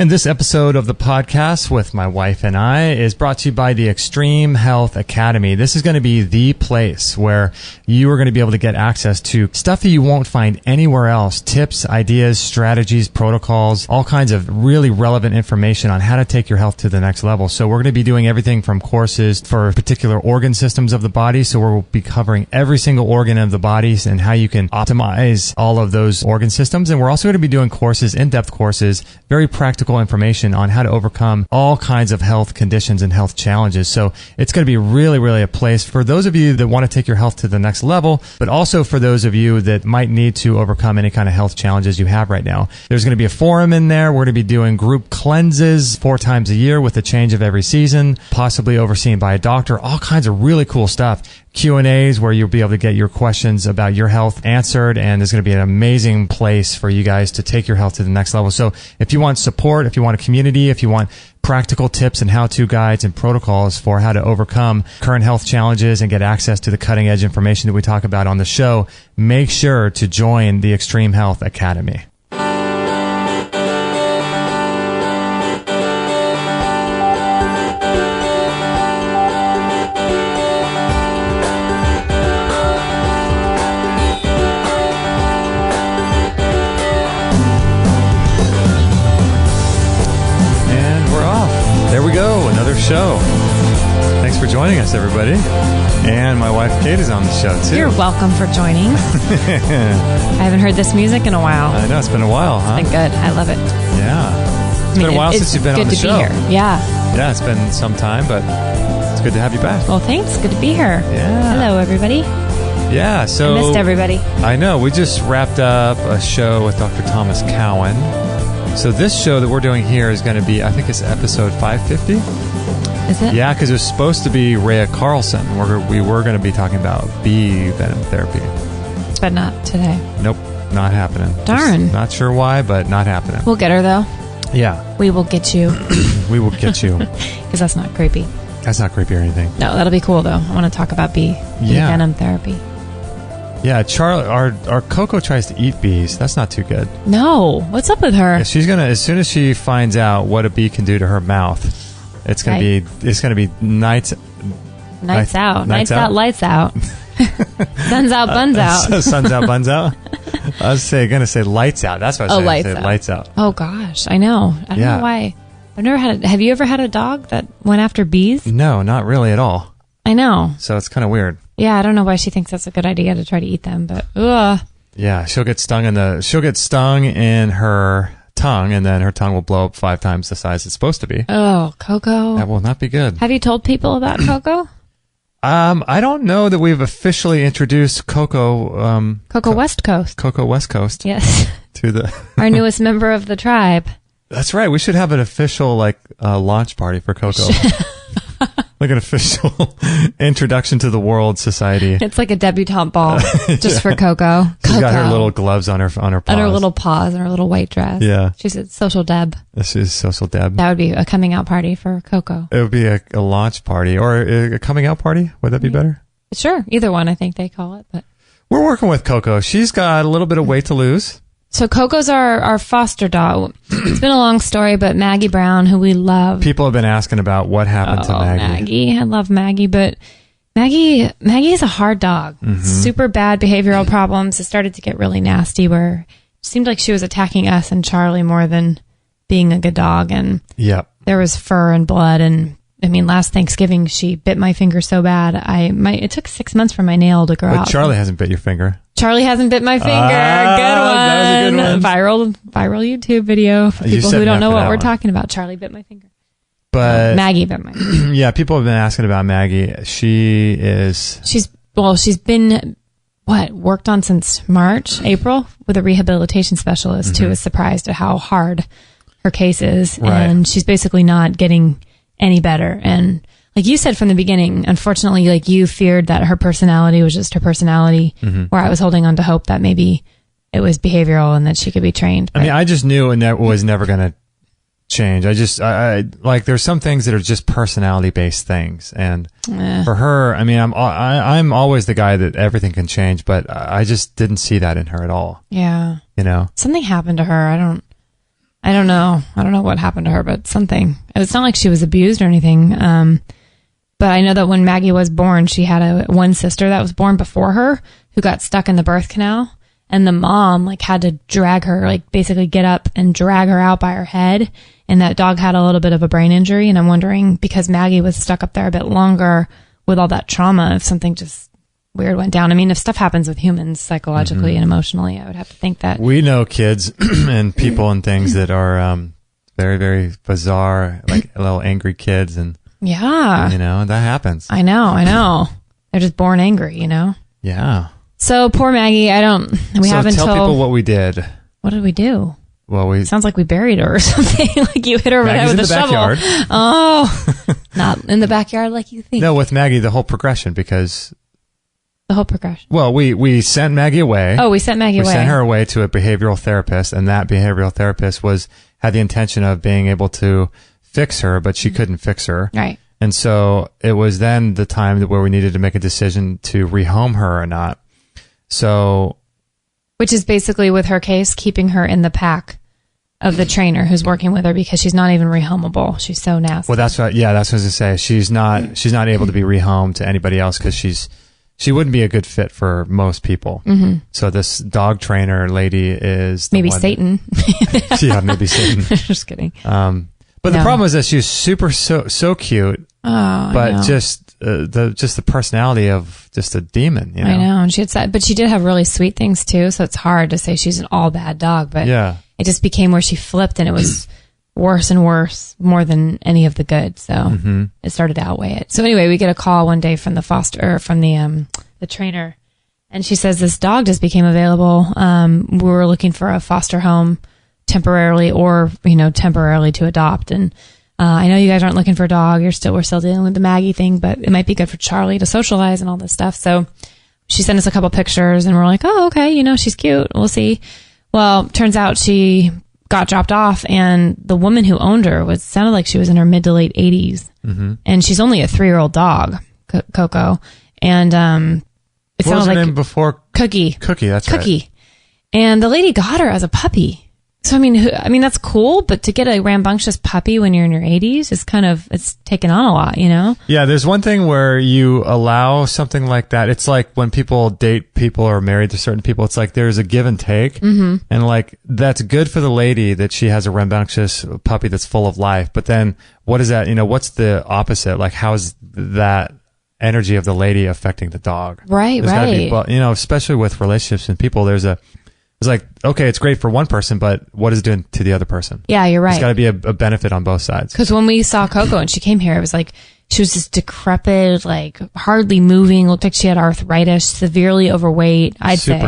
And this episode of the podcast with my wife and I is brought to you by the Extreme Health Academy. This is going to be the place where you are going to be able to get access to stuff that you won't find anywhere else. Tips, ideas, strategies, protocols, all kinds of really relevant information on how to take your health to the next level. So we're going to be doing everything from courses for particular organ systems of the body. So we'll be covering every single organ of the body and how you can optimize all of those organ systems. And we're also going to be doing courses, in-depth courses, very practical information on how to overcome all kinds of health conditions and health challenges. So it's going to be really a place for those of you that want to take your health to the next level, but also for those of you that might need to overcome any kind of health challenges you have right now. There's going to be a forum in there. We're going to be doing group cleanses 4 times a year with a change of every season, possibly overseen by a doctor, all kinds of really cool stuff. Q&As where you'll be able to get your questions about your health answered, and there's going to be an amazing place for you guys to take your health to the next level. So if you want support, if you want a community, if you want practical tips and how-to guides and protocols for how to overcome current health challenges and get access to the cutting-edge information that we talk about on the show, make sure to join the Extreme Health Academy. Show. Thanks for joining us, everybody. And my wife, Kate, is on the show, too. You're welcome for joining. I haven't heard this music in a while. I know. It's been a while, huh? It's been good. I love it. Yeah. It's been a while since you've been on the show. Good to be here. Yeah. Yeah, it's been some time, but it's good to have you back. Well, thanks. Good to be here. Yeah. Hello, everybody. Yeah, so... I missed everybody. I know. We just wrapped up a show with Dr. Thomas Cowan. So this show that we're doing here is going to be, I think it's episode 550. Is it? Yeah, because it was supposed to be Rhea Carlson. We were going to be talking about bee venom therapy. But not today. Nope, not happening. Darn. Just not sure why, but not happening. We'll get her, though. Yeah. We will get you. We will get you. Because that's not creepy. That's not creepy or anything. No, that'll be cool, though. I want to talk about bee venom therapy. Yeah, Charlie, our Coco tries to eat bees. That's not too good. No. What's up with her? Yeah, she's gonna, as soon as she finds out what a bee can do to her mouth, it's gonna be nights out, lights out. Suns out, buns out. Suns out, buns out. I was gonna say lights out. That's what I was saying. Lights out. Oh gosh, I know. I don't know why. I've never had. Have you ever had a dog that went after bees? No, not really at all. I know. So it's kind of weird. Yeah, I don't know why she thinks that's a good idea to try to eat them, but ugh. Yeah, she'll get stung in her tongue, and then her tongue will blow up 5 times the size it's supposed to be. Oh, Coco. That will not be good. Have you told people about Coco? I don't know that we've officially introduced Coco. Coco West Coast. Coco West Coast. Yes. To the our newest member of the tribe. That's right. We should have an official launch party for Coco. Like an official introduction to the world society. It's like a debutante ball just for Coco. She's got her little gloves on her paws. On her little paws and her little white dress. Yeah. She's a social deb. She's social deb. That would be a coming out party for Coco. It would be a launch party or a coming out party. Would that be better? Sure. Either one, I think they call it. But we're working with Coco. She's got a little bit of weight to lose. So Coco's our foster dog. It's been a long story, but Maggie Brown, who we love. People have been asking about what happened to Maggie. I love Maggie, but Maggie is a hard dog. Mm-hmm. Super bad behavioral problems. It started to get really nasty where it seemed like she was attacking us and Charlie more than being a good dog. And there was fur and blood. And I mean, last Thanksgiving, she bit my finger so bad. It took 6 months for my nail to grow out. But Charlie hasn't bit your finger. Charlie hasn't bit my finger. Good one. That was a good one. Viral YouTube video for people who don't know what we're talking about. Charlie bit my finger. But Maggie bit my finger. Yeah, people have been asking about Maggie. She's been worked on since April with a rehabilitation specialist who was surprised at how hard her case is. Right. And she's basically not getting any better. And like you said from the beginning, unfortunately, like you feared that her personality was just her personality, where I was holding on to hope that maybe it was behavioral and that she could be trained. But I mean, I just knew it was never going to change. I like, there's some things that are just personality based things. And for her, I mean, I'm always the guy that everything can change, but I just didn't see that in her at all. Yeah. You know, something happened to her. I don't know. I don't know what happened to her, but something. It's not like she was abused or anything. But I know that when Maggie was born, she had one sister that was born before her who got stuck in the birth canal. And the mom like had to drag her, like basically get up and drag her out by her head. And that dog had a little bit of a brain injury. And I'm wondering, because Maggie was stuck up there a bit longer with all that trauma, if something just weird went down. I mean, if stuff happens with humans psychologically and emotionally, I would have to think that. We know kids and people and things that are very, very bizarre, like little angry kids. And, yeah, you know, that happens. I know. They're just born angry, you know? Yeah. So poor Maggie, we haven't tell people what we did. What did we do? Well, sounds like we buried her or something. Like you hit her over the head with a shovel. Backyard. Oh, not in the backyard like you think. No, with Maggie, the whole progression, because... The whole progression. Well, we sent Maggie away. Oh, we sent Maggie away. We sent her away to a behavioral therapist, and that behavioral therapist had the intention of being able to fix her, but she couldn't fix her. Right. And so it was then the time where we needed to make a decision to rehome her or not. So, which is basically, with her case, keeping her in the pack of the trainer who's working with her, because she's not even rehomable. She's so nasty. Well, that's what I was going to say. She's not able to be rehomed to anybody else because she wouldn't be a good fit for most people. Mm-hmm. So this dog trainer lady is maybe Satan. Yeah, maybe Satan. Just kidding. But the problem is that she's so cute. Oh, but just the personality of just a demon. You know? I know, and she had said, but she did have really sweet things too. So it's hard to say she's an all bad dog. But yeah, it just became where she flipped, and it was worse and worse, more than any of the good. So it started to outweigh it. So anyway, we get a call one day from the trainer, and she says this dog just became available. We were looking for a foster home temporarily, or temporarily to adopt, and I know you guys aren't looking for a dog. We're still dealing with the Maggie thing, but it might be good for Charlie to socialize and all this stuff. So she sent us a couple pictures, and we're like, oh, okay, she's cute. We'll see. Well, turns out she got dropped off, and the woman who owned her sounded like she was in her mid to late 80s, and she's only a 3-year-old dog, Coco, and it what was sounded her like name before? Cookie. That's Cookie. Right. And the lady got her as a puppy. So, I mean, that's cool, but to get a rambunctious puppy when you're in your 80s is it's taken on a lot, Yeah, there's one thing where you allow something like that. It's like when people date people or are married to certain people, it's like there's a give and take. Mm-hmm. And like, that's good for the lady that she has a rambunctious puppy that's full of life. But then what is that, what's the opposite? Like, how's that energy of the lady affecting the dog? Right, there's right. Gotta be, especially with relationships and people, it's like, okay, it's great for one person, but what is it doing to the other person? Yeah, you're right. There's got to be a benefit on both sides. Because when we saw Coco and she came here, it was like she was just decrepit, like hardly moving. Looked like she had arthritis, severely overweight. I'd say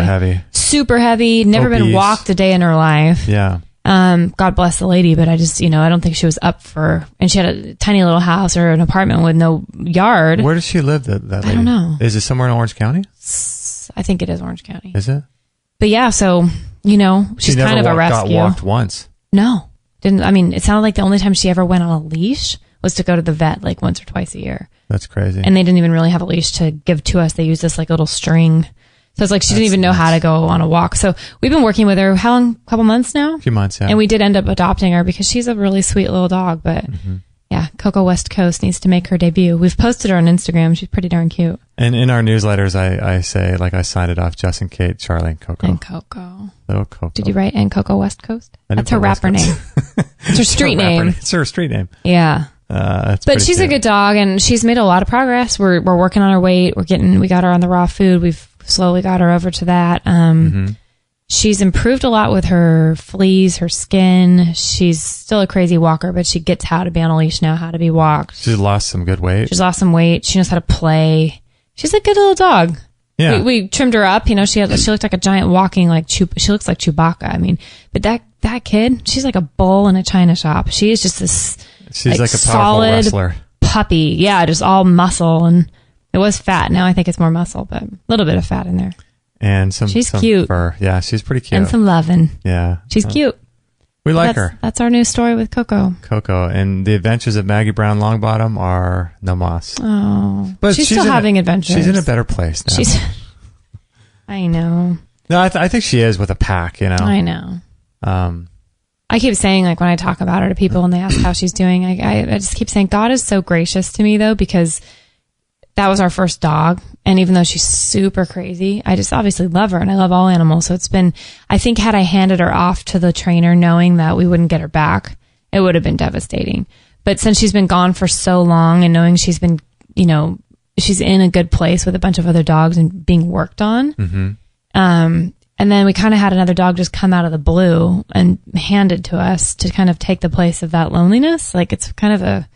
super heavy. Never obese. Been walked a day in her life. Yeah. God bless the lady, but I just I don't think she was up for. And she had a tiny little house or an apartment with no yard. Where does she live? That lady? I don't know. Is it somewhere in Orange County? I think it is Orange County. Is it? But yeah, so, she's kind of a rescue. Got walked once. No. Didn't. I mean, it sounded like the only time she ever went on a leash was to go to the vet like once or twice a year. That's crazy. And they didn't even really have a leash to give to us. They used this like little string. So it's like she didn't even know how to go on a walk. So we've been working with her, how long? A couple months now? A few months, yeah. And we did end up adopting her because she's a really sweet little dog. But yeah, Coco West Coast needs to make her debut. We've posted her on Instagram. She's pretty darn cute. And in our newsletters, I say, like, I signed it off, Jess and Kate, Charlie, and Coco. And Coco. Little Coco. Did you write and Coco West Coast? That's her rapper name. It's her street name. It's her street name. Yeah. But she's a good dog, and she's made a lot of progress. We're working on her weight. We got her on the raw food. We've slowly got her over to that. She's improved a lot with her fleas, her skin. She's still a crazy walker, but she gets how to be on a leash now, how to be walked. She's lost some good weight. She's lost some weight. She knows how to play. She's a good little dog. Yeah. We trimmed her up. She looked like a giant walking, she looks like Chewbacca. I mean, but that kid, she's like a bull in a china shop. She is just this. She's like a powerful wrestler. Puppy. Yeah, just all muscle, and it was fat. Now I think it's more muscle, but a little bit of fat in there. And she's cute. Fur. Yeah, she's pretty cute. And some loving. Yeah. She's cute. We like her. That's our new story with Coco. Coco. And the adventures of Maggie Brown Longbottom are no mas. Oh. But she's still having adventures. She's in a better place now. I know. No, I think she is with a pack, I know. I keep saying, like, when I talk about her to people and they ask how she's doing, I just keep saying, God is so gracious to me, though, because that was our first dog. And even though she's super crazy, I just obviously love her and I love all animals. So it's been, I think had I handed her off to the trainer knowing that we wouldn't get her back, it would have been devastating. But since she's been gone for so long and knowing she's been, you know, she's in a good place with a bunch of other dogs and being worked on. And then we kind of had another dog just come out of the blue and handed to us to kind of take the place of that loneliness. Like, it's kind of a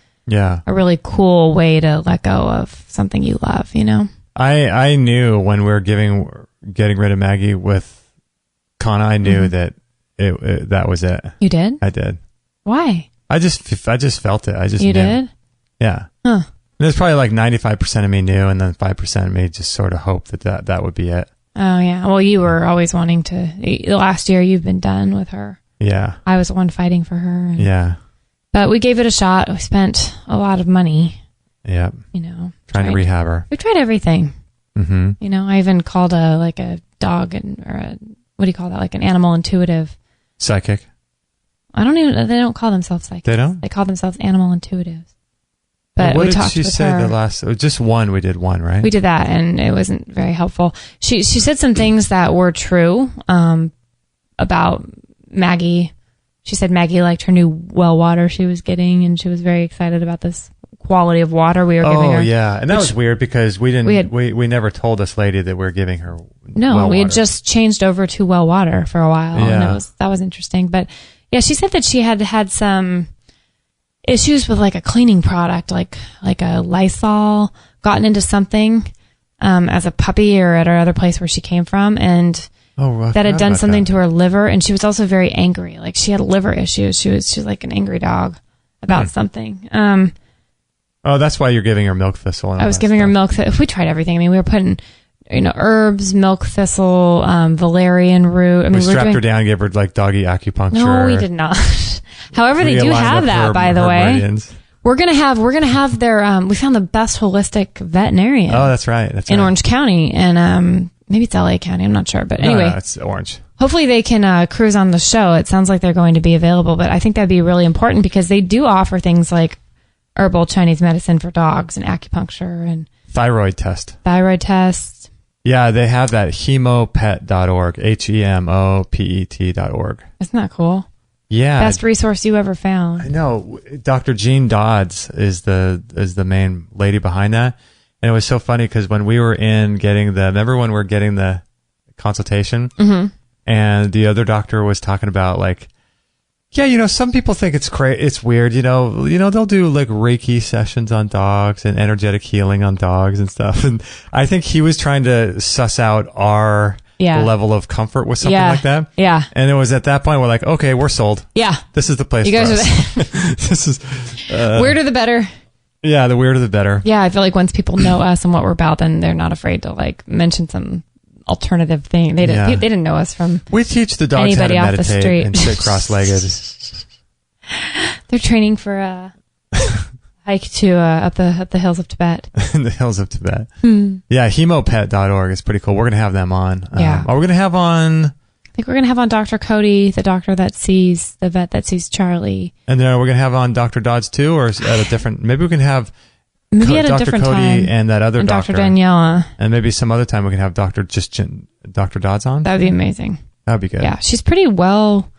really cool way to let go of something you love, you know? I knew when we were getting rid of Maggie with Kana, I knew that that was it. You did? I did. Why? I just felt it. I just You knew. did? Yeah. Huh. There's probably like 95% of me knew, and then 5% of me just sort of hoped that would be it. Oh, yeah. Well, you were always wanting to. Last year, you've been done with her. Yeah. I was the one fighting for her. Yeah. But we gave it a shot. We spent a lot of money. Yeah. You know. Trying to rehab her. We tried everything. Mm-hmm. You know, I even called a dog what do you call that? Like an animal intuitive. Psychic. They don't call themselves psychics. They don't? They call themselves animal intuitives. But what we did talked she with say her. the last? Just one. We did one, right? We did that, and it wasn't very helpful. She said some things that were true about Maggie. She said Maggie liked her new well water she was getting, and she was very excited about this quality of water we were giving her. Oh, yeah. And that was weird because we never told this lady that we were giving her we had just changed over to well water for a while, and that was interesting. But yeah, she said that she had some issues with like a cleaning product, like a Lysol, gotten into something as a puppy or at her other place where she came from, and that had done something to her liver. And she was also very angry. Like, she had liver issues. She was like an angry dog about something. That's why you're giving her milk thistle. And I was giving her milk thistle. We tried everything. I mean, we were putting, you know, herbs, milk thistle, valerian root. I mean, we strapped her down, gave her like doggy acupuncture. No, we did not. However, they do have that, by the way. Meridians. We're gonna have their. We found the best holistic veterinarian. Oh, that's right. In Orange County, and maybe it's LA County. I'm not sure, but anyway, no, it's Orange. Hopefully, they can cruise on the show. It sounds like they're going to be available, but I think that'd be really important because they do offer things like herbal Chinese medicine for dogs and acupuncture and thyroid test. Yeah, they have that hemopet.org, HEMOPET.org. Isn't that cool? Yeah. Best resource you ever found. I know. Dr. Jean Dodds is the main lady behind that. And it was so funny because when we were remember when we were getting the consultation and the other doctor was talking about like, yeah, you know, some people think it's weird, you know, they'll do like Reiki sessions on dogs and energetic healing on dogs and stuff. And I think he was trying to suss out our level of comfort with something like that. Yeah. And it was at that point we're like, okay, we're sold. Yeah. This is the place you guys for us. This is weirder the better. Yeah, the weirder the better. Yeah, I feel like once people know us and what we're about, then they're not afraid to like mention some alternative thing. They didn't know us from. We teach the dogs how to meditate and sit cross-legged. They're training for a hike to up the hills of Tibet. The hills of Tibet. Yeah, hemopet.org is pretty cool. We're gonna have them on. Yeah. Are we gonna have on? I think we're gonna have on Dr. Cody, the vet that sees Charlie. And then we're gonna have on Dr. Dodds too, or at a different. Maybe we can have. Maybe at a Dr. different Cody time. And that other doctor. Dr. Daniela. And maybe some other time we can have Dr. Dodds on. That would be amazing. That would be good. Yeah, she's pretty well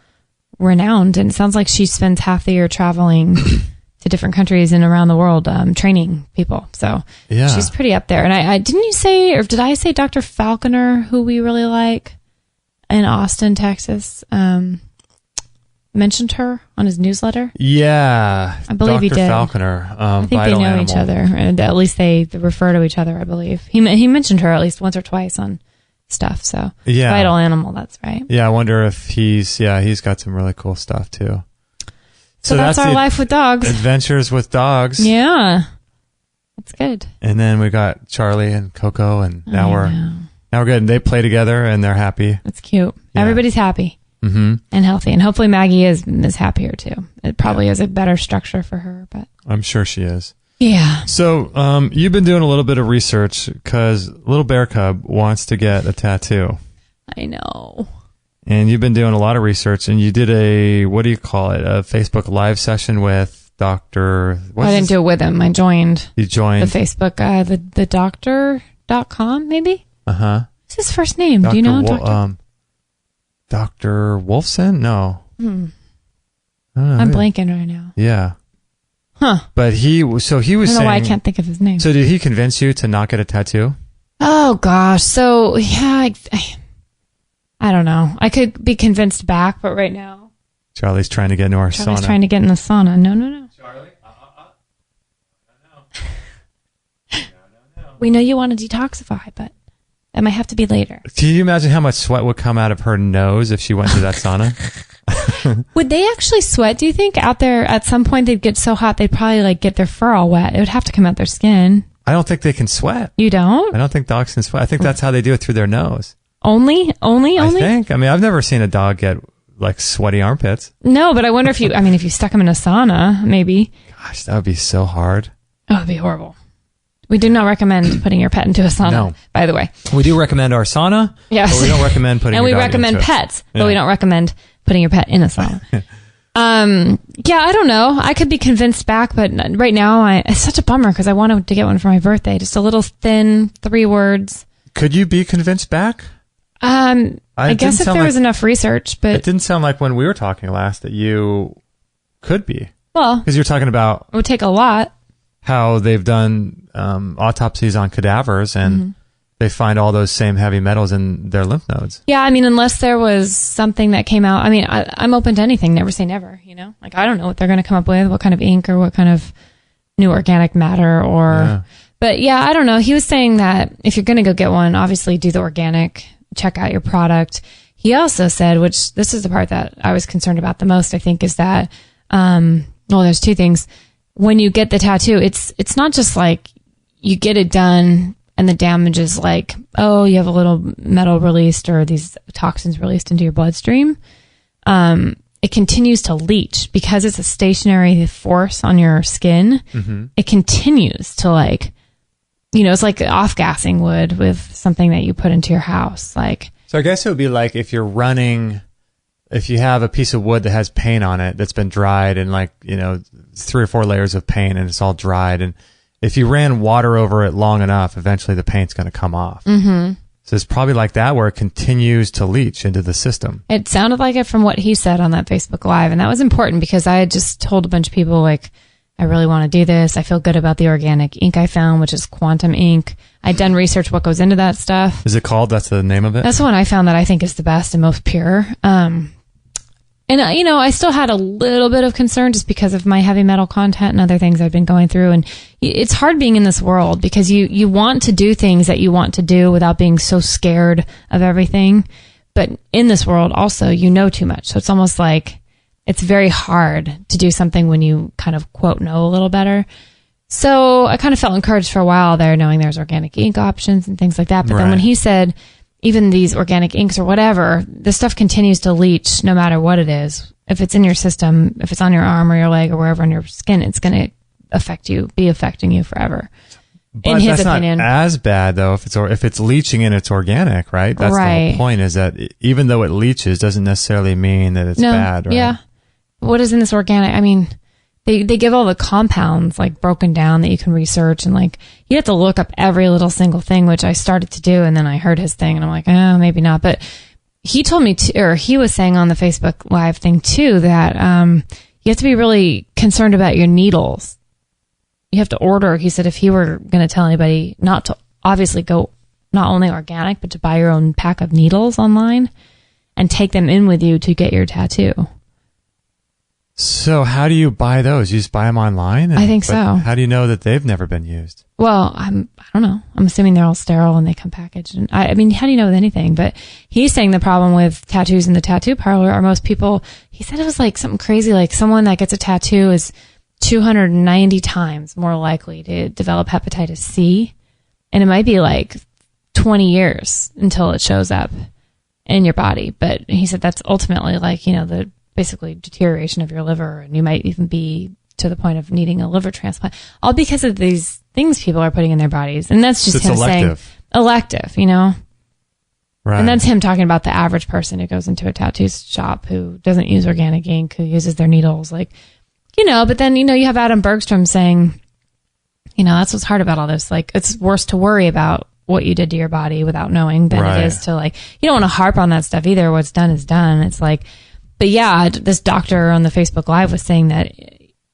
renowned, and it sounds like she spends half the year traveling to different countries and around the world training people. So she's pretty up there. And I didn't you say, or did I say Dr. Falconer, who we really like in Austin, Texas? Mentioned her on his newsletter. Yeah, I believe he did. Falconer. I think they know each other, and at least they refer to each other. I believe he mentioned her at least once or twice on stuff. So Vital Animal, that's right. Yeah, I wonder if he's got some really cool stuff too. So that's our life with dogs. Adventures with dogs. Yeah, that's good. And then we got Charlie and Coco, and now we're good. And they play together, and they're happy. That's cute. Yeah. Everybody's happy. And healthy, and hopefully Maggie is happier too. It probably is a better structure for her, but I'm sure she is. Yeah. So you've been doing a little bit of research because little bear cub wants to get a tattoo. I know. And you've been doing a lot of research, and you did a Facebook Live session with Dr. I didn't do it with him. I joined. You joined the Facebook, the doctor.com, maybe? Uh-huh. What's his first name? Do you know? Dr. Wolfson? No. I'm blanking right now. Yeah. Huh. But he was saying... I don't know why I can't think of his name. So did he convince you to not get a tattoo? Oh, gosh. So, yeah, I don't know. I could be convinced back, but right now... Charlie's trying to get into our sauna. Charlie's trying to get in the sauna. No. Charlie? No. We know you want to detoxify, but that might have to be later. Can you imagine how much sweat would come out of her nose if she went to that sauna? Would they actually sweat, do you think? Out there, at some point, they'd get so hot, they'd probably like get their fur all wet. It would have to come out their skin. I don't think they can sweat. You don't? I don't think dogs can sweat. I think that's how they do it, through their nose. Only? I think. I mean, I've never seen a dog get like sweaty armpits. No, but I wonder if you stuck them in a sauna, maybe. Gosh, that would be so hard. Oh, it'd be horrible. We do not recommend putting your pet into a sauna, by the way. We do recommend our sauna, yes. But we don't recommend putting and your dog we recommend into pets, it. but we don't recommend putting your pet in a sauna. Yeah, I don't know. I could be convinced back, but right now it's such a bummer because I wanted to get one for my birthday. Just a little thin, 3 words. Could you be convinced back? I guess if there was enough research, but... It didn't sound like when we were talking last that you could be. Well... Because you're talking about... It would take a lot. How they've done autopsies on cadavers, and they find all those same heavy metals in their lymph nodes. Yeah, I mean, unless there was something that came out... I mean, I'm open to anything. Never say never, you know? Like, I don't know what they're going to come up with, what kind of ink or what kind of new organic matter or... Yeah. But yeah, I don't know. He was saying that if you're going to go get one, obviously do the organic... check out your product. He also said, which this is the part that I was concerned about the most, I think, is that, there's 2 things. When you get the tattoo, it's not just like you get it done and the damage is like, oh, you have a little metal released or these toxins released into your bloodstream. It continues to leach because it's a stationary force on your skin. Mm-hmm. It continues to like, it's like off-gassing wood with something that you put into your house. Like, so I guess it would be like if you have a piece of wood that has paint on it that's been dried and 3 or 4 layers of paint and it's all dried. And if you ran water over it long enough, eventually the paint's going to come off. Mm-hmm. So it's probably like that where it continues to leach into the system. It sounded like it from what he said on that Facebook Live. And that was important because I had just told a bunch of people like, I really want to do this. I feel good about the organic ink I found, which is quantum ink. I'd done research what goes into that stuff. Is it called? That's the name of it? That's the one I found that I think is the best and most pure. And, I still had a little bit of concern just because of my heavy metal content and other things I've been going through. And it's hard being in this world because you want to do things that you want to do without being so scared of everything. But in this world also, too much. So it's almost like it's very hard to do something when you kind of, quote, know a little better. So I kind of felt encouraged for a while there, knowing there's organic ink options and things like that. But then when he said, even these organic inks or whatever, the stuff continues to leach no matter what it is. If it's in your system, if it's on your arm or your leg or wherever on your skin, it's going to be affecting you forever. But in his that's opinion. Not as bad though if it's leaching and it's organic, right? That's the whole point, is that even though it leaches doesn't necessarily mean that it's bad, right? Yeah. What is in this organic? I mean, they give all the compounds like broken down that you can research, and like you have to look up every little single thing, which I started to do, and then I heard his thing and I'm like, maybe not. But he told me he was saying on the Facebook Live thing too, that you have to be really concerned about your needles. You have to order, he said, if he were going to tell anybody not to obviously go not only organic, but to buy your own pack of needles online and take them in with you to get your tattoo. So how do you buy those? You just buy them online? I think so. How do you know that they've never been used? Well, I don't know. I'm assuming they're all sterile and they come packaged. And I mean, how do you know with anything? But he's saying the problem with tattoos in the tattoo parlor are most people, he said it was like something crazy, like someone that gets a tattoo is 290 times more likely to develop hepatitis C. And it might be like 20 years until it shows up in your body. But he said that's ultimately like, the basically deterioration of your liver, and you might even be to the point of needing a liver transplant, all because of these things people are putting in their bodies. And that's just him saying elective, And that's him talking about the average person who goes into a tattoo shop who doesn't use organic ink, who uses their needles. Like, but then, you have Adam Bergstrom saying, that's what's hard about all this. Like, it's worse to worry about what you did to your body without knowing than it is to, like, you don't want to harp on that stuff either. What's done is done. It's like, but yeah, this doctor on the Facebook Live was saying that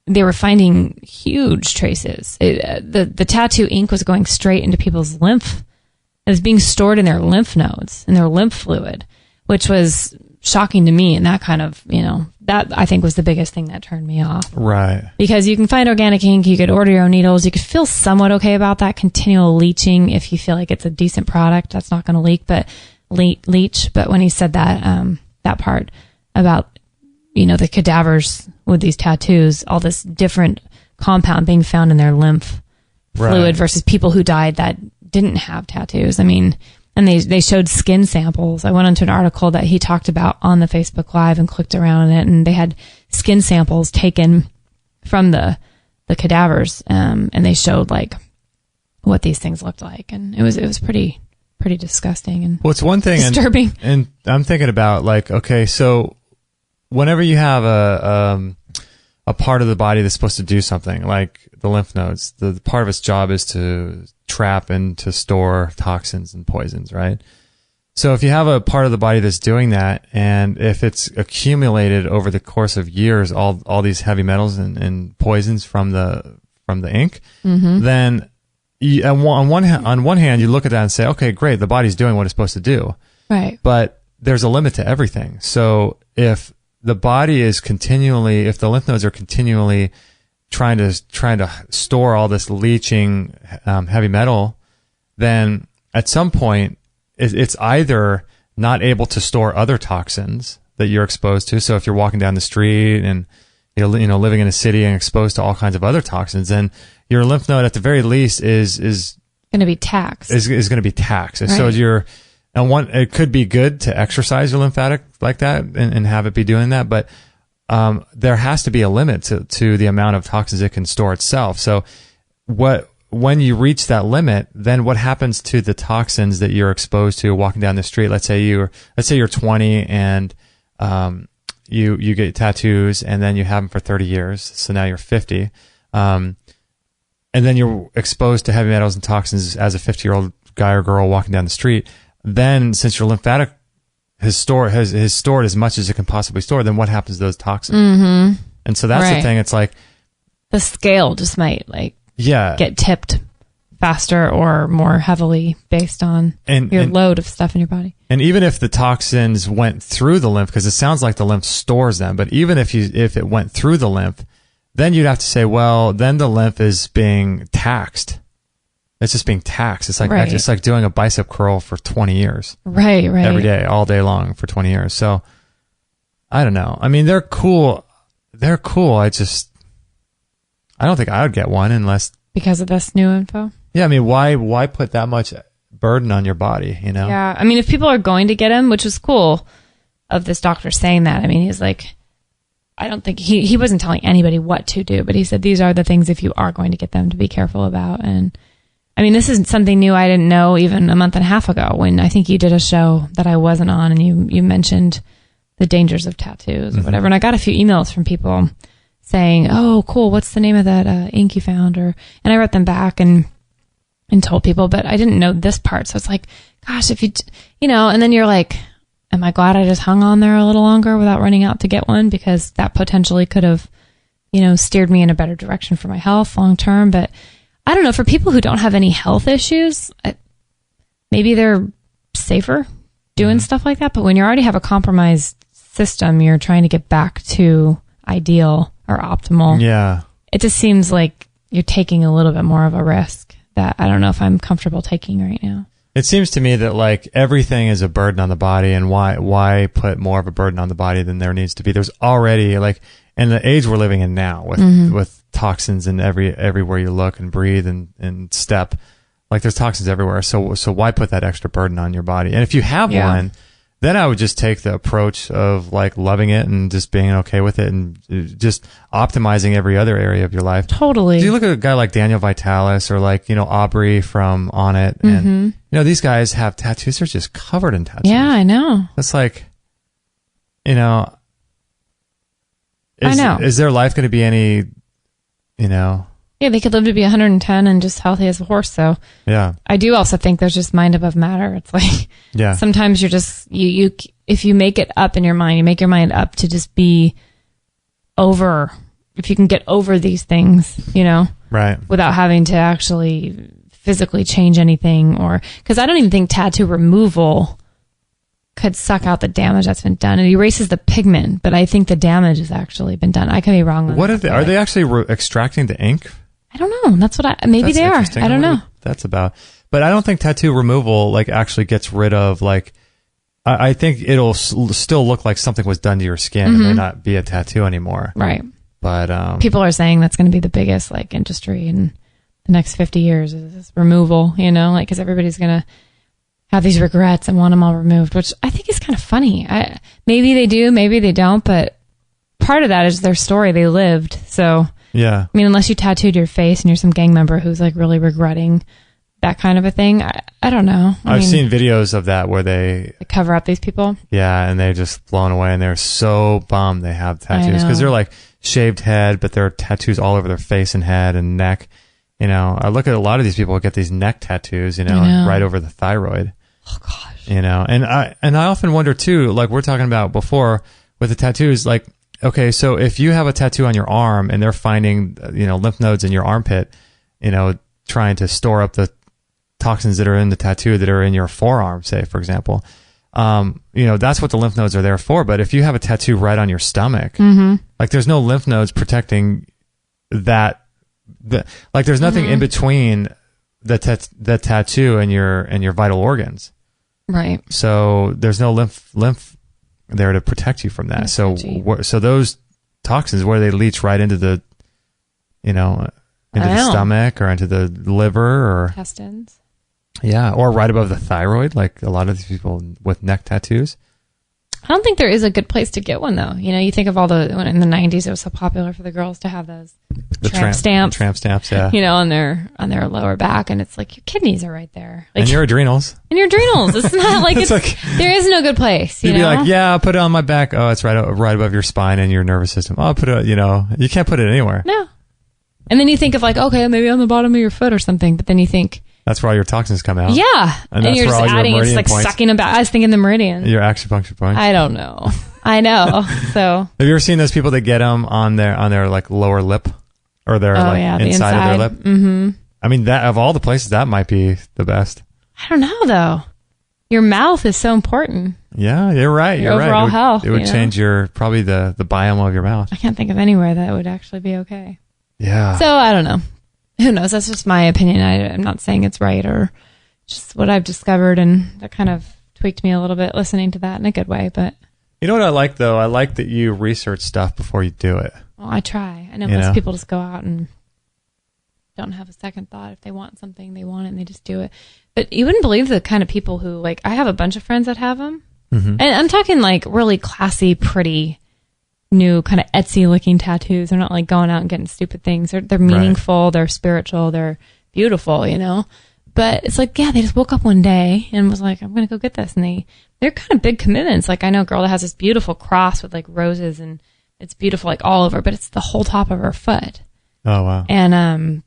they were finding huge traces. The tattoo ink was going straight into people's lymph. It was being stored in their lymph nodes, in their lymph fluid, which was shocking to me. And that kind of, that I think was the biggest thing that turned me off. Right. Because you can find organic ink, you could order your own needles, you could feel somewhat okay about that continual leaching if you feel like it's a decent product that's not going to leach. But when he said that, that part about, the cadavers with these tattoos, all this different compound being found in their lymph fluid versus people who died that didn't have tattoos. I mean, and they showed skin samples. I went onto an article that he talked about on the Facebook Live and clicked around in it, and they had skin samples taken from the cadavers, and they showed like what these things looked like, and it was pretty disgusting and it's one thing disturbing. And I'm thinking about, like, okay, so whenever you have a part of the body that's supposed to do something, like the lymph nodes, the part of its job is to trap and to store toxins and poisons, right? So if you have a part of the body that's doing that, and if it's accumulated over the course of years, all these heavy metals and poisons from the ink, then on one hand, you look at that and say, okay, great, the body's doing what it's supposed to do. Right. But there's a limit to everything. So if the body is continually, if the lymph nodes are continually trying to store all this leaching heavy metal, then at some point it's either not able to store other toxins that you're exposed to. So if you're walking down the street and you're living in a city and exposed to all kinds of other toxins, then your lymph node at the very least is going to be taxed. Is going to be taxed. Right. So it could be good to exercise your lymphatic like that and have it be doing that, but there has to be a limit to the amount of toxins it can store itself. So when you reach that limit, then what happens to the toxins that you're exposed to walking down the street? Let's say you're 20 and you get tattoos, and then you have them for 30 years. So now you're 50. And then you're exposed to heavy metals and toxins as a 50-year-old guy or girl walking down the street. Then, since your lymphatic has stored as much as it can possibly store, then what happens to those toxins? Mm-hmm. And so that's the thing. It's like the scale just might get tipped faster or more heavily based on your load of stuff in your body. And even if the toxins went through the lymph, because it sounds like the lymph stores them, but even if it went through the lymph, then you'd have to say, well, then the lymph is being taxed. It's just being taxed. It's like it's like doing a bicep curl for 20 years. Right. Every day, all day long for 20 years. So I don't know. I mean, they're cool. I don't think I would get one unless because of this new info. Yeah, I mean, why put that much burden on your body, Yeah. I mean, if people are going to get them, which is cool of this doctor saying that. I mean, he's like, I don't think he wasn't telling anybody what to do, but he said these are the things if you are going to get them to be careful about. And I mean, this is something new I didn't know even a month and a half ago when I think you did a show that I wasn't on, and you mentioned the dangers of tattoos or whatever. And I got a few emails from people saying, oh, cool, what's the name of that ink you found? And I wrote them back and told people, but I didn't know this part. So it's like, gosh, if and then you're like, am I glad I just hung on there a little longer without running out to get one? Because that potentially could have, steered me in a better direction for my health long term. But I don't know, for people who don't have any health issues, maybe they're safer doing stuff like that. But when you already have a compromised system, you're trying to get back to ideal or optimal. Yeah. It just seems like you're taking a little bit more of a risk that I don't know if I'm comfortable taking right now. It seems to me that like everything is a burden on the body, and why put more of a burden on the body than there needs to be? There's already like in the age we're living in now with toxins in everywhere you look and breathe and step, like there's toxins everywhere. So why put that extra burden on your body? And if you have one, then I would just take the approach of like loving it and just being okay with it and just optimizing every other area of your life. Totally. Do you look at a guy like Daniel Vitalis or like, Aubrey from On It, and these guys have tattoos. They're just covered in tattoos. Yeah, I know. It's like, I know. Is their life going to be any, Yeah, they could live to be 110 and just healthy as a horse. So yeah, I do also think there's just mind above matter. It's like, sometimes you're just, you if you make it up in your mind, you make your mind up to just be over, if you can get over these things, right, without having to actually physically change anything, or, because I don't even think tattoo removal could suck out the damage that's been done. It erases the pigment, but I think the damage has actually been done. I could be wrong on that. Are they actually extracting the ink? I don't know. That's what maybe they are. I don't know. That's about. But I don't think tattoo removal like actually gets rid of like. I think it'll still look like something was done to your skin. It may not be a tattoo anymore. Right. But people are saying that's going to be the biggest like industry in the next 50 years is this removal. Like because everybody's going to have these regrets and want them all removed, which I think is kind of funny. Maybe they do, maybe they don't, but part of that is their story. They lived. So, yeah. I mean, unless you tattooed your face and you're some gang member who's like really regretting that kind of a thing, I don't know. I've seen videos of that where they cover up these people. Yeah, and they're just blown away and they're so bummed they have tattoos because they're like shaved head, but there are tattoos all over their face and head and neck. I look at a lot of these people who get these neck tattoos, right over the thyroid. Oh gosh. And I often wonder too, like we're talking about before with the tattoos, like, okay, so if you have a tattoo on your arm and they're finding, lymph nodes in your armpit, trying to store up the toxins that are in the tattoo that are in your forearm, say, for example, that's what the lymph nodes are there for. But if you have a tattoo right on your stomach, like there's no lymph nodes protecting that. Like there's nothing in between the tattoo and your vital organs. Right. So there's no lymph there to protect you from that. So those toxins, where they leach right into the, into the stomach or into the liver or intestines. Yeah, or right above the thyroid, like a lot of these people with neck tattoos. I don't think there is a good place to get one though. You think of all when in the 90s it was so popular for the girls to have those tramp stamps. Tramp stamps, yeah. On their lower back, and it's like your kidneys are right there. Like, and your adrenals. It's not like it's there is no good place. You'd be like, yeah, I'll put it on my back. Oh, it's right above your spine and your nervous system. Oh, I'll put it, you can't put it anywhere. No. And then you think of like, okay, maybe on the bottom of your foot or something, but then you think, that's where all your toxins come out. Yeah. And you're just adding, it's like points. Sucking them back. I was thinking the meridian. Your acupuncture points. I don't know. I know. So. Have you ever seen those people that get them on their like lower lip or their inside of their lip? Mm-hmm. I mean, that of all the places, that might be the best. I don't know though. Your mouth is so important. Yeah, you're right. Your overall health. It would change probably the biome of your mouth. I can't think of anywhere that would actually be okay. Yeah. So I don't know. Who knows? That's just my opinion. I'm not saying it's right or just what I've discovered, and that kind of tweaked me a little bit listening to that in a good way. But you know what I like though? I like that you research stuff before you do it. Well, I try. I know most people just go out and don't have a second thought. If they want something, they want it and they just do it. But you wouldn't believe the kind of people who, like, I have a bunch of friends that have them. Mm-hmm. And I'm talking like really classy, pretty, new kind of Etsy looking tattoos. They're not like going out and getting stupid things. They're meaningful. Right. They're spiritual. They're beautiful, but it's like, yeah, they just woke up one day and was like, I'm going to go get this. And they're kind of big commitments. Like I know a girl that has this beautiful cross with like roses and it's beautiful, like all over, but it's the whole top of her foot. Oh, wow. And,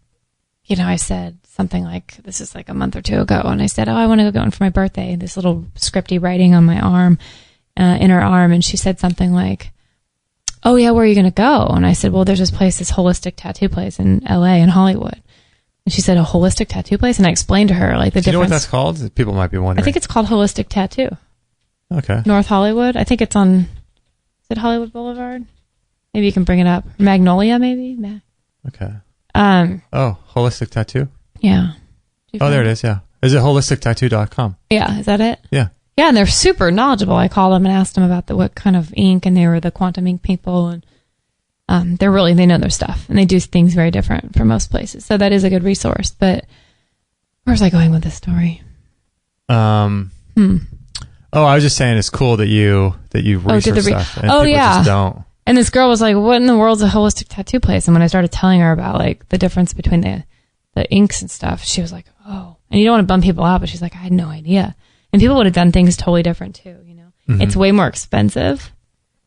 I said something like, this is like a month or two ago. And I said, I want to go get one for my birthday. This little scripty writing on my arm, in her arm. And she said something like, oh yeah, where are you going to go? And I said, well, there's this holistic tattoo place in LA in Hollywood. And she said, a holistic tattoo place? And I explained to her like the difference. Do you know what that's called? People might be wondering. I think it's called Holistic Tattoo. Okay. North Hollywood. I think it's on, is it Hollywood Boulevard? Maybe you can bring it up. Magnolia, maybe? Nah. Okay. Holistic Tattoo? Yeah. There it is, yeah. Is it holistictattoo.com? Yeah, is that it? Yeah. Yeah, and they're super knowledgeable. I called them and asked them about what kind of ink, and they were the quantum ink people, and they know their stuff, and they do things very different from most places. So that is a good resource. But where's I going with this story? Oh, I was just saying it's cool that you research stuff. And people just don't. And this girl was like, what in the world's a holistic tattoo place? And when I started telling her about like the difference between the inks and stuff, she was like, oh. And you don't want to bum people out, but she's like, I had no idea. And people would have done things totally different too, you know? Mm-hmm. It's way more expensive.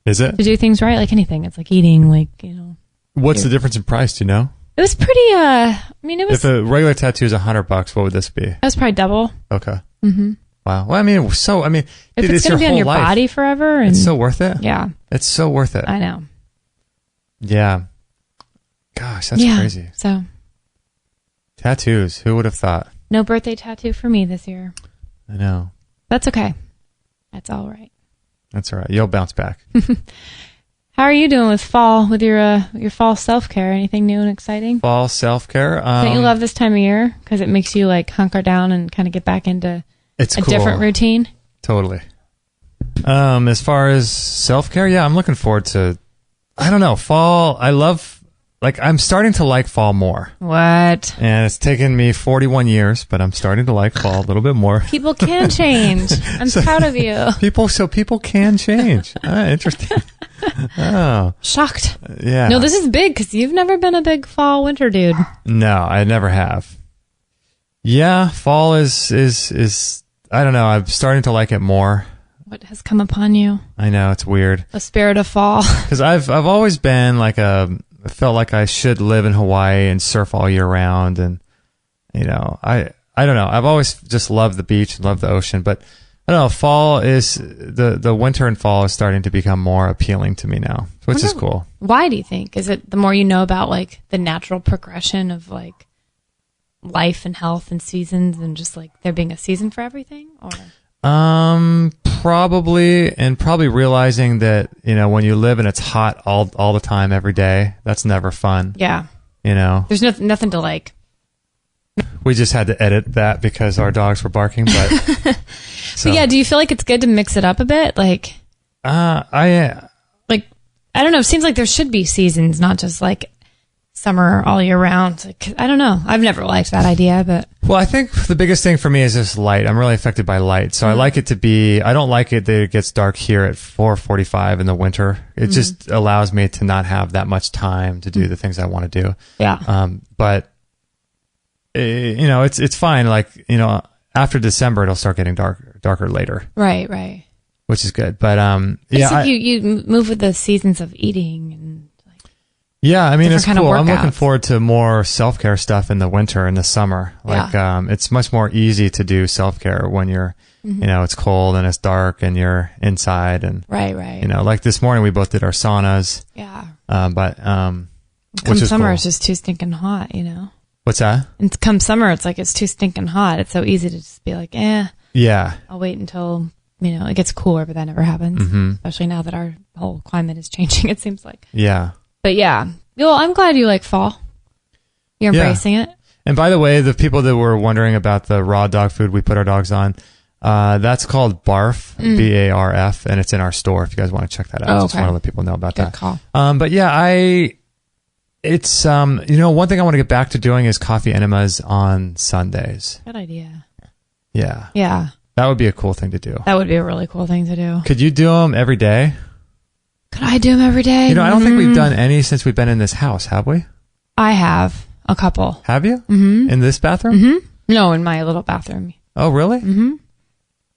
Is it? To do things right, like anything. It's like eating, like, you know. What's the difference in price, do you know? It was pretty, it was... If a regular tattoo is $100, what would this be? It was probably double. Okay. Mm-hmm. Wow. Well, if it's going to be on your body forever. And, it's so worth it. Yeah. It's so worth it. I know. Yeah. Gosh, that's crazy. So. Tattoos. Who would have thought? No birthday tattoo for me this year. I know. That's okay. That's all right. That's all right. You'll bounce back. How are you doing with fall, with your fall self-care? Anything new and exciting? Fall self-care? Don't you love this time of year? Because it makes you like hunker down and kind of get back into a different routine? Totally. As far as self-care, yeah, I'm looking forward to, I don't know, fall. I'm starting to like fall more. What? And it's taken me 41 years, but I'm starting to like fall a little bit more. People can change. I'm proud of you. People can change. Interesting. Oh. Shocked. Yeah. No, this is big because you've never been a big fall winter dude. No, I never have. Yeah, fall is I don't know, I'm starting to like it more. What has come upon you? I know, it's weird. The spirit of fall. Because I've always been like I felt like I should live in Hawaii and surf all year round, and you know, I don't know. I've always just loved the beach and loved the ocean, but I don't know. Fall is the winter and fall is starting to become more appealing to me now, which is cool. Why do you think? Is it the more you know about like the natural progression of like life and health and seasons, and just like there being a season for everything, or? Probably realizing that, you know, when you live and it's hot all the time every day, that's never fun. Yeah. You know, there's nothing to like. We just had to edit that because our dogs were barking, but. But yeah, do you feel like it's good to mix it up a bit? Like, I don't know. It seems like there should be seasons, not just like summer all year round. Like, I don't know. I've never liked that idea, but. Well, I think the biggest thing for me is just light. I'm really affected by light. So I like it to be, I don't like it that it gets dark here at 4:45 in the winter. It just allows me to not have that much time to do the things I want to do. Yeah. But, you know, it's fine. Like, you know, after December, it'll start getting darker later. Right. Which is good. But, yeah. You move with the seasons of eating and. Yeah, I mean, it's cool. I'm looking forward to more self-care stuff in the winter and the summer. Like, it's much more easy to do self-care when you're, you know, it's cold and it's dark and you're inside and, right. You know, like this morning we both did our saunas. Yeah. Come summer, cool. It's just too stinking hot, you know? What's that? And come summer, it's like, it's too stinking hot. It's so easy to just be like, yeah, I'll wait until, you know, it gets cooler, but that never happens. Especially now that our whole climate is changing, it seems like. Yeah. But yeah, well, I'm glad you like fall. You're embracing it. And by the way, the people that were wondering about the raw dog food we put our dogs on, that's called Barf, BARF, and it's in our store if you guys want to check that out. Oh, okay. Just want to let people know about that. Good call. But yeah, it's you know, one thing I want to get back to doing is coffee enemas on Sundays. Good idea. Yeah. Yeah. That would be a cool thing to do. That would be a really cool thing to do. Could you do them every day? Could I do them every day? You know, I don't think we've done any since we've been in this house, have we? I have a couple. Have you? Mm-hmm. In this bathroom? Mm-hmm. No, in my little bathroom. Oh, really? Mm-hmm.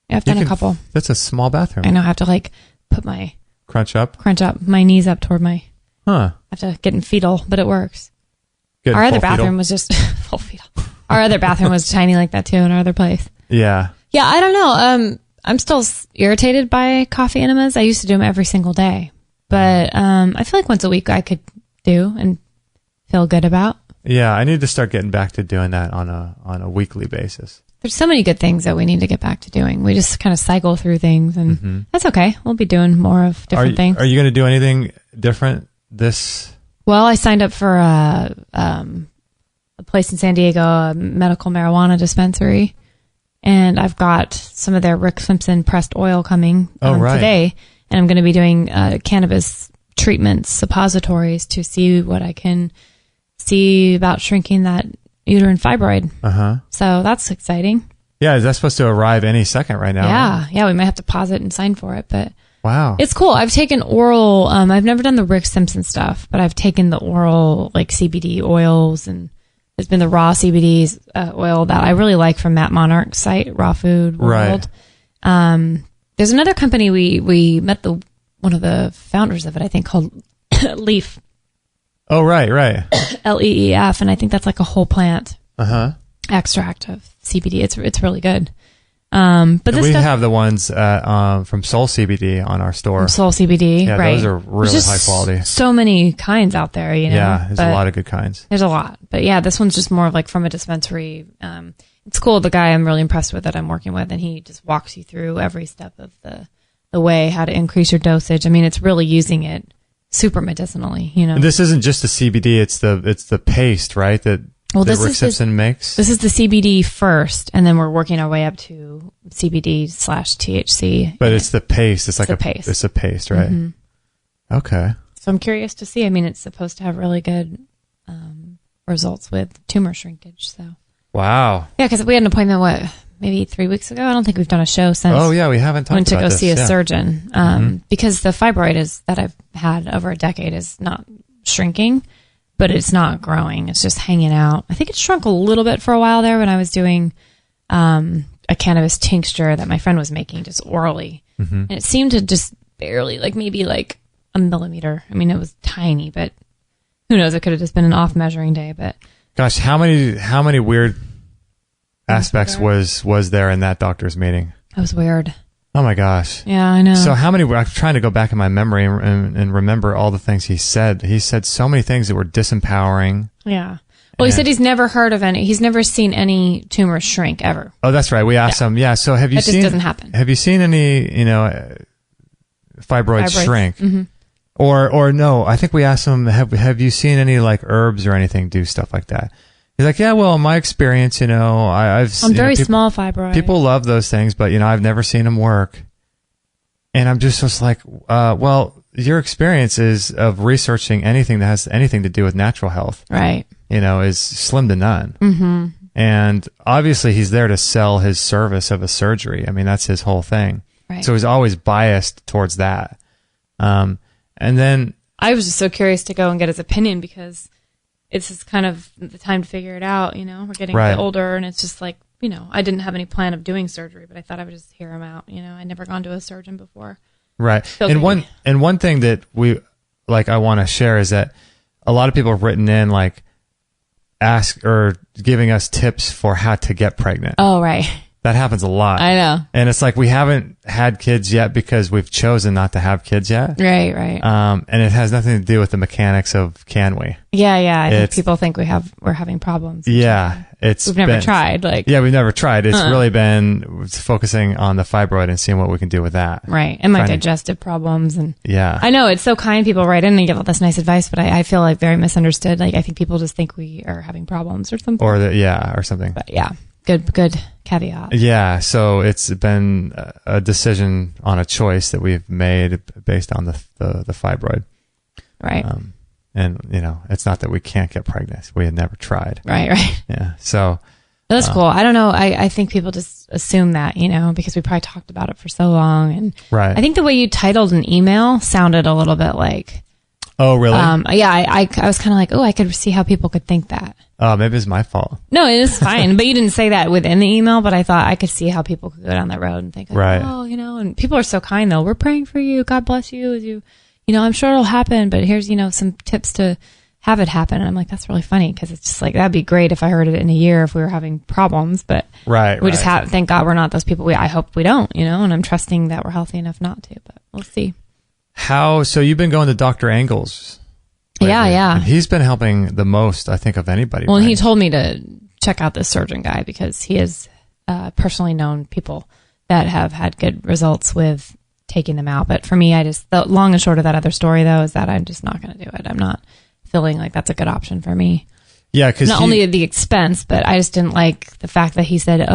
Yeah, I've done a couple. That's a small bathroom. I know. I have to like put my crunch up my knees up toward my. Huh. I have to get in fetal, but it works. Good. Our other bathroom was just full fetal. Our other bathroom was tiny like that too in our other place. Yeah. Yeah, I don't know. I'm still irritated by coffee enemas. I used to do them every single day. But I feel like once a week I could do and feel good about. Yeah, I need to start getting back to doing that on a weekly basis. There's so many good things that we need to get back to doing. We just kind of cycle through things, and that's okay. We'll be doing more of different things. Are you going to do anything different this? Well, I signed up for a place in San Diego, a medical marijuana dispensary, and I've got some of their Rick Simpson pressed oil coming today. And I'm going to be doing cannabis treatments, suppositories, to see what I can see about shrinking that uterine fibroid. So that's exciting. Yeah, is that supposed to arrive any second right now? Yeah. Yeah, we might have to pause it and sign for it, but wow. It's cool. I've taken oral, I've never done the Rick Simpson stuff, but I've taken the oral, like CBD oils, and there's been the raw CBD oil that I really like from Matt Monarch's site, Raw Food World. Right. There's another company we met one of the founders of it, I think, called Leaf. Oh, right. LEEF, and I think that's like a whole plant extract of CBD. It's really good. But we have the ones from Soul CBD on our store. From Soul CBD, yeah, right? Those are really high quality. So many kinds out there, you know. Yeah, there's a lot of good kinds. There's a lot, but yeah, this one's just more of like from a dispensary. It's cool. The guy I'm really impressed with that I'm working with, and he just walks you through every step of the way how to increase your dosage. I mean, it's really using it super medicinally, you know. And this isn't just the CBD; it's the paste, right? That Rick Simpson makes. This is the CBD first, and then we're working our way up to CBD/THC. But it's the paste. It's like a paste. It's a paste, right? Mm-hmm. Okay. So I'm curious to see. I mean, it's supposed to have really good results with tumor shrinkage. So. Wow. Yeah, because we had an appointment, maybe 3 weeks ago? I don't think we've done a show since. Oh, yeah, we haven't talked about this. Went to go see a surgeon. Because the fibroid that I've had over a decade is not shrinking, but it's not growing. It's just hanging out. I think it shrunk a little bit for a while there when I was doing a cannabis tincture that my friend was making just orally. Mm-hmm. And it seemed to just barely, maybe a millimeter. I mean, it was tiny, but who knows? It could have just been an off measuring day, but... Gosh, how many weird aspects was there in that doctor's meeting? That was weird. Oh my gosh. Yeah, I know. So I'm trying to go back in my memory and remember all the things he said. He said so many things that were disempowering. Yeah. Well, he said he's never heard of he's never seen any tumor shrink ever. Oh, that's right. We asked him. Yeah. So that just doesn't happen. Have you seen any, fibroids shrink? Mm-hmm. Or no, I think we asked him, have you seen any herbs or anything do stuff like that? He's like, yeah, well, in my experience, I'm very small fibroid. People love those things, but I've never seen them work. And I'm just like, well, your experience is of researching anything that has anything to do with natural health. Right. Is slim to none. Mm-hmm. And obviously he's there to sell his service of a surgery. I mean, that's his whole thing. Right. So he's always biased towards that. And then I was just so curious to go and get his opinion because it's just kind of the time to figure it out. We're getting a bit older, and it's just like, I didn't have any plan of doing surgery, but I thought I would just hear him out. I'd never gone to a surgeon before. Right. And one thing that I want to share is that a lot of people have written in ask or giving us tips for how to get pregnant. Oh, right. That happens a lot. I know. And it's we haven't had kids yet because we've chosen not to have kids yet. Right. And it has nothing to do with the mechanics of can we? Yeah. I think people think we're having problems. Yeah. We've never tried. Yeah, we've never tried. It's really been focusing on the fibroid and seeing what we can do with that. Right. And my digestive problems. And yeah. I know it's so kind. People write in and give all this nice advice, but I feel very misunderstood. I think people just think we are having problems or something. Or something. But yeah. Good caveat. Yeah, so it's been a decision on a choice that we've made based on the fibroid. Right. And, it's not that we can't get pregnant. We had never tried. Right. Yeah, so. That's cool. I don't know. I think people just assume that, because we probably talked about it for so long. And right. I think the way you titled an email sounded a little bit like. Oh, really? Yeah, I was kind of I could see how people could think that. Oh, maybe it's my fault. No, it is fine. But you didn't say that within the email, but I thought I could see how people could go down that road and think, right. And people are so kind though. We're praying for you. God bless you. As you, I'm sure it'll happen, but here's, some tips to have it happen. And I'm like, that's really funny because it's just that'd be great if I heard it in a year if we were having problems, but we just thank God we're not those people. I hope we don't, and I'm trusting that we're healthy enough not to, but we'll see. So you've been going to Dr. Engels. Lately. Yeah. And he's been helping the most, I think, of anybody. Well, right? He told me to check out this surgeon guy because he has personally known people that have had good results with taking them out. But for me, the long and short of that other story, though, is that I'm just not going to do it. I'm not feeling like that's a good option for me. Yeah, because not only the expense, but I just didn't like the fact that he said,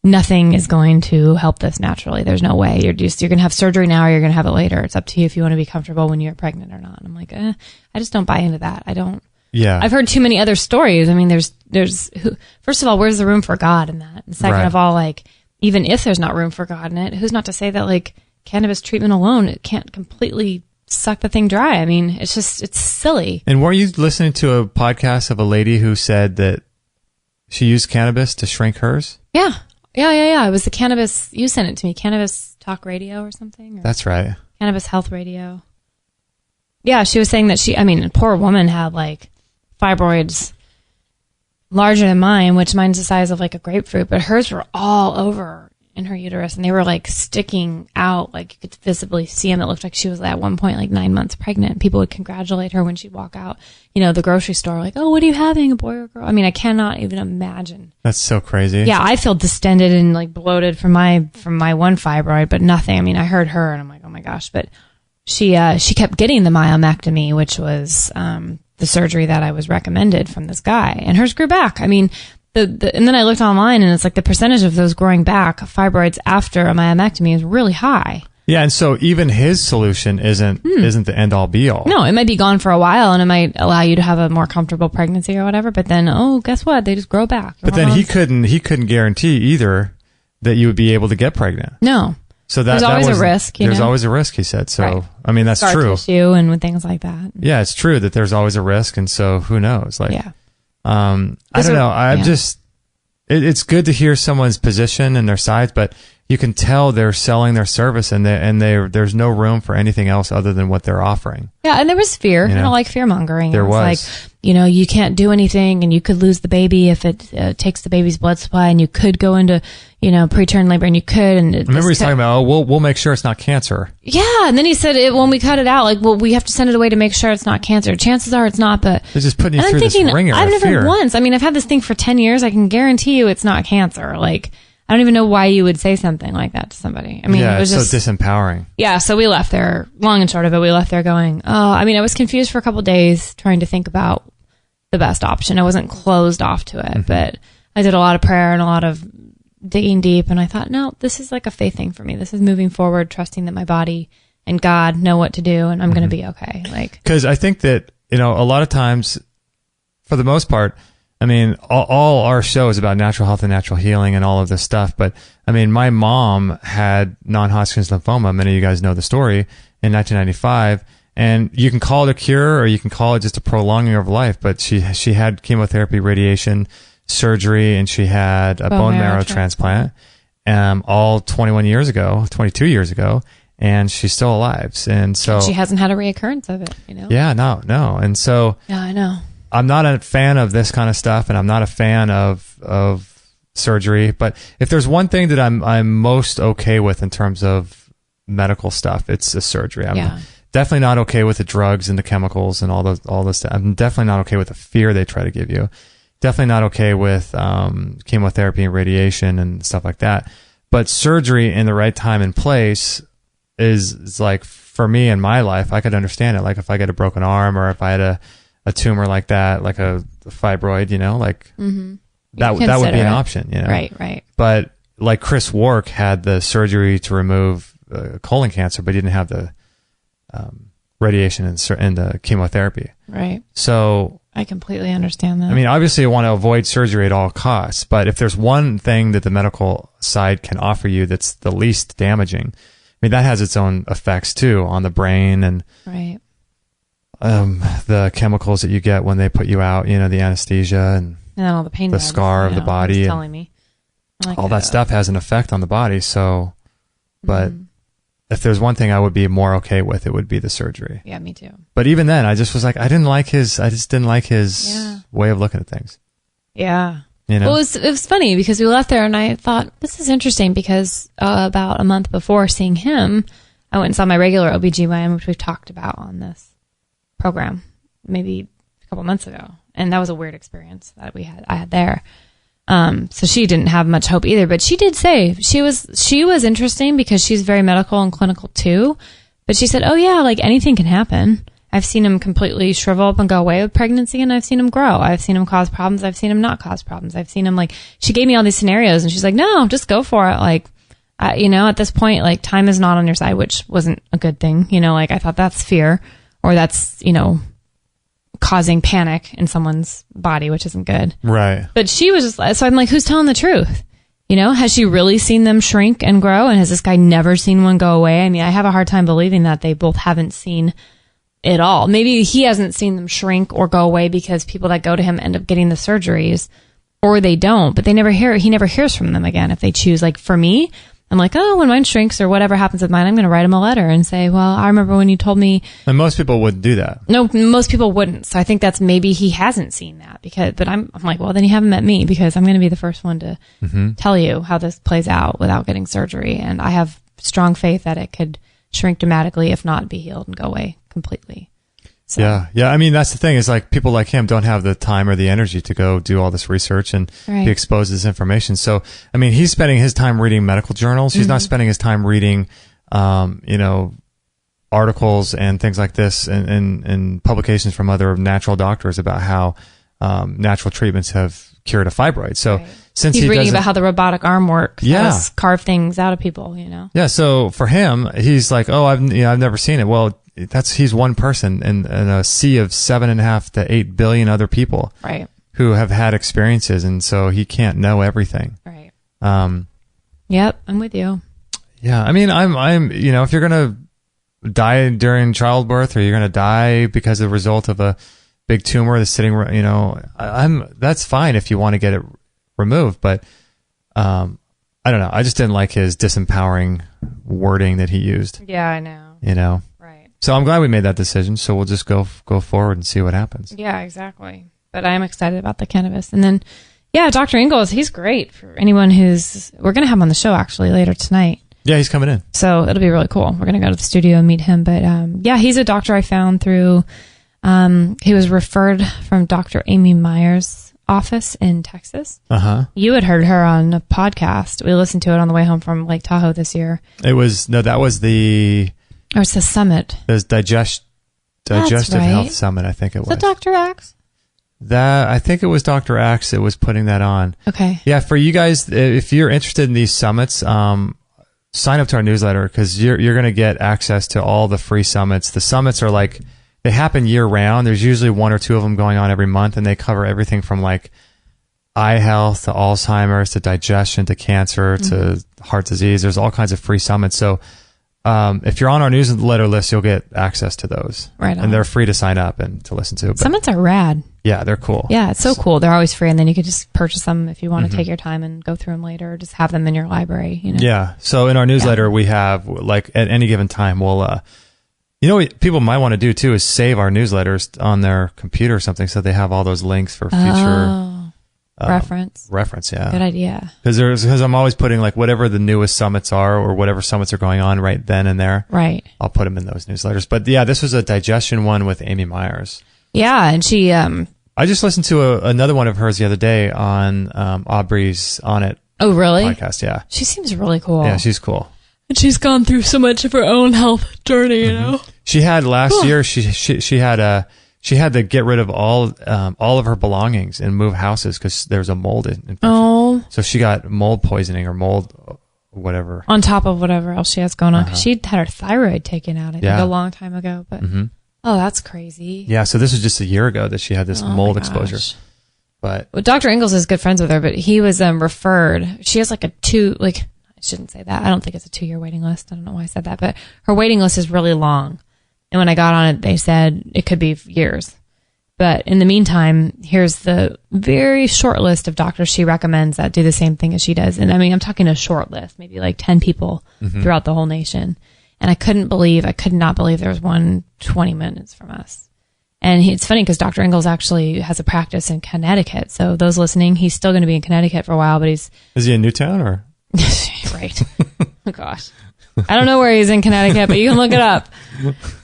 nothing is going to help this naturally. There's no way. You're going to have surgery now or you're going to have it later. It's up to you if you want to be comfortable when you're pregnant or not. And I'm like, I just don't buy into that. I don't Yeah. I've heard too many other stories. I mean, first of all, where's the room for God in that? And second of all, like, even if there's not room for God in it, who's not to say that, like, cannabis treatment alone, it can't completely suck the thing dry. I mean, it's silly. And were you listening to a podcast of a lady who said that she used cannabis to shrink hers? Yeah. It was the Cannabis, you sent it to me, Cannabis Talk Radio or something? Or That's right. Cannabis Health Radio. Yeah, she was saying that a poor woman had, like, fibroids larger than mine, which mine's the size of, like, a grapefruit, but hers were all over in her uterus, and they were, like, sticking out, like, you could visibly see them. It looked like she was at one point, like, 9 months pregnant. People would congratulate her when she'd walk out, the grocery store, like, oh, what are you having, a boy or a girl? I mean, I cannot even imagine. That's so crazy. Yeah, I feel distended and, like, bloated from my one fibroid, but nothing. I mean, I heard her, and I'm like, oh my gosh. But she kept getting the myomectomy, which was the surgery that I was recommended from this guy, and hers grew back. I mean, and then I looked online, and it's like the percentage of those growing back fibroids after a myomectomy is really high. Yeah, and so even his solution isn't the end all be all. No, it might be gone for a while, and it might allow you to have a more comfortable pregnancy or whatever. But then, guess what? They just grow back. But then he couldn't guarantee either that you would be able to get pregnant. No. So there's always a risk. There's always a risk, he said. So right. I mean, that's Scar true. Tissue and things like that. Yeah, it's true that there's always a risk, and so who knows? Like, yeah. I don't know. I'm just. It's good to hear someone's position and their sides, but you can tell they're selling their service, and there's no room for anything else other than what they're offering. Yeah, and there was fear. I don't like fear mongering. There was like, you can't do anything, and you could lose the baby if it takes the baby's blood supply, and you could go into preterm labor, and you could. And I remember he's talking about, we'll make sure it's not cancer. Yeah, and then he said when we cut it out, like, well, we have to send it away to make sure it's not cancer. Chances are it's not, but they're just putting you through this ringer. I've never fear. once. I mean, I've had this thing for 10 years. I can guarantee you it's not cancer. Like, I don't even know why you would say something like that to somebody. I mean, yeah, it was it's so disempowering. Yeah, so we left there, long and short of it, we left there going, I was confused for a couple of days trying to think about the best option. I wasn't closed off to it, but I did a lot of prayer and a lot of digging deep, and I thought, no, this is like a faith thing for me. This is moving forward, trusting that my body and God know what to do, and I'm going to be okay. Like, because I think that, a lot of times, for the most part, I mean, all our show is about natural health and natural healing and all of this stuff. But I mean, my mom had non-Hodgkin's lymphoma. Many of you guys know the story, in 1995. And you can call it a cure, or you can call it just a prolonging of life. But she had chemotherapy, radiation, surgery, and she had a bone marrow transplant, all 22 years ago. And she's still alive. And so she hasn't had a reoccurrence of it, Yeah, no. And so yeah, I know. I'm not a fan of this kind of stuff, and I'm not a fan of surgery. But if there's one thing that I'm most okay with in terms of medical stuff, it's the surgery. I'm definitely not okay with the drugs and the chemicals and all this stuff. I'm definitely not okay with the fear they try to give you. Definitely not okay with chemotherapy and radiation and stuff like that. But surgery in the right time and place is like, for me in my life, I could understand it. Like if I get a broken arm, or if I had a tumor like that, like a fibroid, like that would be an option, Right. But like Chris Wark had the surgery to remove colon cancer, but he didn't have the radiation and the chemotherapy. Right. So I completely understand that. I mean, obviously you want to avoid surgery at all costs, but if there's one thing that the medical side can offer you that's the least damaging, I mean, that has its own effects too on the brain and right. The chemicals that you get when they put you out, the anesthesia and then all the pain, the scar of the body, telling me. Like, all that stuff has an effect on the body. So, but if there's one thing I would be more okay with, it would be the surgery. Yeah, me too. But even then, I just was like, I just didn't like his way of looking at things. Yeah. Well, it was funny because we left there and I thought, this is interesting because about a month before seeing him, I went and saw my regular OBGYN, which we've talked about on this program maybe a couple months ago, and that was a weird experience that I had there. So she didn't have much hope either, but she did say she was interesting because she's very medical and clinical too. But she said, oh yeah, like anything can happen. I've seen him completely shrivel up and go away with pregnancy, and I've seen him grow. I've seen him cause problems. I've seen him not cause problems. I've seen him, like, she gave me all these scenarios and she's like, no, just go for it. Like, at this point, like, time is not on your side, which wasn't a good thing. Like, I thought that's fear, or that's, causing panic in someone's body, which isn't good. Right. But she was just, so I'm like, who's telling the truth? You know, has she really seen them shrink and grow? And has this guy never seen one go away? I mean, I have a hard time believing that they both haven't seen it all. Maybe he hasn't seen them shrink or go away because people that go to him end up getting the surgeries, or they don't, but he never hears from them again if they choose. Like for me, I'm like, oh, when mine shrinks or whatever happens with mine, I'm going to write him a letter and say, well, I remember when you told me. And most people wouldn't do that. No, most people wouldn't. So I think that's maybe he hasn't seen that but I'm like, well, then you haven't met me, because I'm going to be the first one to tell you how this plays out without getting surgery. And I have strong faith that it could shrink dramatically, if not be healed and go away completely. So. Yeah. I mean, that's the thing, is like people like him don't have the time or the energy to go do all this research and be exposed to this information. So, I mean, he's spending his time reading medical journals. He's not spending his time reading, articles and things like this and publications from other natural doctors about how natural treatments have cured a fibroid. So since he's reading about how the robotic arm works, carve things out of people, Yeah. So for him, he's like, oh, I've never seen it. Well, he's one person in a sea of 7.5 to 8 billion other people, who have had experiences, and so he can't know everything. Right. Yep, I'm with you. Yeah, I mean, I'm if you're gonna die during childbirth, or you're gonna die because of the result of a big tumor that's sitting, that's fine if you want to get it removed, but I don't know. I just didn't like his disempowering wording that he used. Yeah, I know. Right. So I'm glad we made that decision. So we'll just go forward and see what happens. Yeah, exactly. But I am excited about the cannabis. And then, Dr. Ingalls, he's great for anyone we're going to have him on the show actually later tonight. Yeah, he's coming in. So it'll be really cool. We're going to go to the studio and meet him. But he's a doctor I found through, he was referred from Dr. Amy Meyer's office in Texas. You had heard her on a podcast. We listened to it on the way home from Lake Tahoe this year. That was the... Or it's the summit. It was Digestive Health Summit, I think it was. Was it Dr. Axe? I think it was Dr. Axe that was putting that on. Okay. Yeah, for you guys, if you're interested in these summits, sign up to our newsletter, because you're going to get access to all the free summits. The summits are like, they happen year round. There's usually 1 or 2 of them going on every month, and they cover everything from like eye health to Alzheimer's to digestion to cancer to heart disease. There's all kinds of free summits. So if you're on our newsletter list, you'll get access to those. Right on. And they're free to sign up and to listen to. But summits are rad. Yeah, they're cool. Yeah, it's so cool. They're always free, and then you could just purchase them if you want to take your time and go through them later, or just have them in your library. Yeah. So in our newsletter, we have, like, at any given time, we'll what people might want to do too is save our newsletters on their computer or something, so they have all those links for future reference. Yeah, good idea. Because I'm always putting like whatever the newest summits are, or whatever summits are going on right then and there. Right. I'll put them in those newsletters. But yeah, this was a digestion one with Amy Myers. Yeah, and she. I just listened to another one of hers the other day on Aubrey's On It. Oh, really? Podcast. Yeah. She seems really cool. Yeah, she's cool. And she's gone through so much of her own health journey, you know. She had last year. She had to get rid of all of her belongings and move houses because there was a mold infection. Oh. So she got mold poisoning or mold whatever. On top of whatever else she has going on. Because she had her thyroid taken out, I think, a long time ago. But oh, that's crazy. Yeah, so this was just a year ago that she had this mold exposure. But Dr. Ingalls is good friends with her, but he was referred. She has like I shouldn't say that. I don't think it's a 2-year waiting list. I don't know why I said that, but her waiting list is really long. And when I got on it, they said it could be years. But in the meantime, here's the very short list of doctors she recommends that do the same thing as she does. And I mean, I'm talking a short list, maybe like 10 people throughout the whole nation. And I could not believe there was one 20 minutes from us. And it's funny because Dr. Ingalls actually has a practice in Connecticut. So those listening, he's still going to be in Connecticut for a while, but is he in Newtown or? Right. Oh gosh. I don't know where he's in Connecticut, but you can look it up.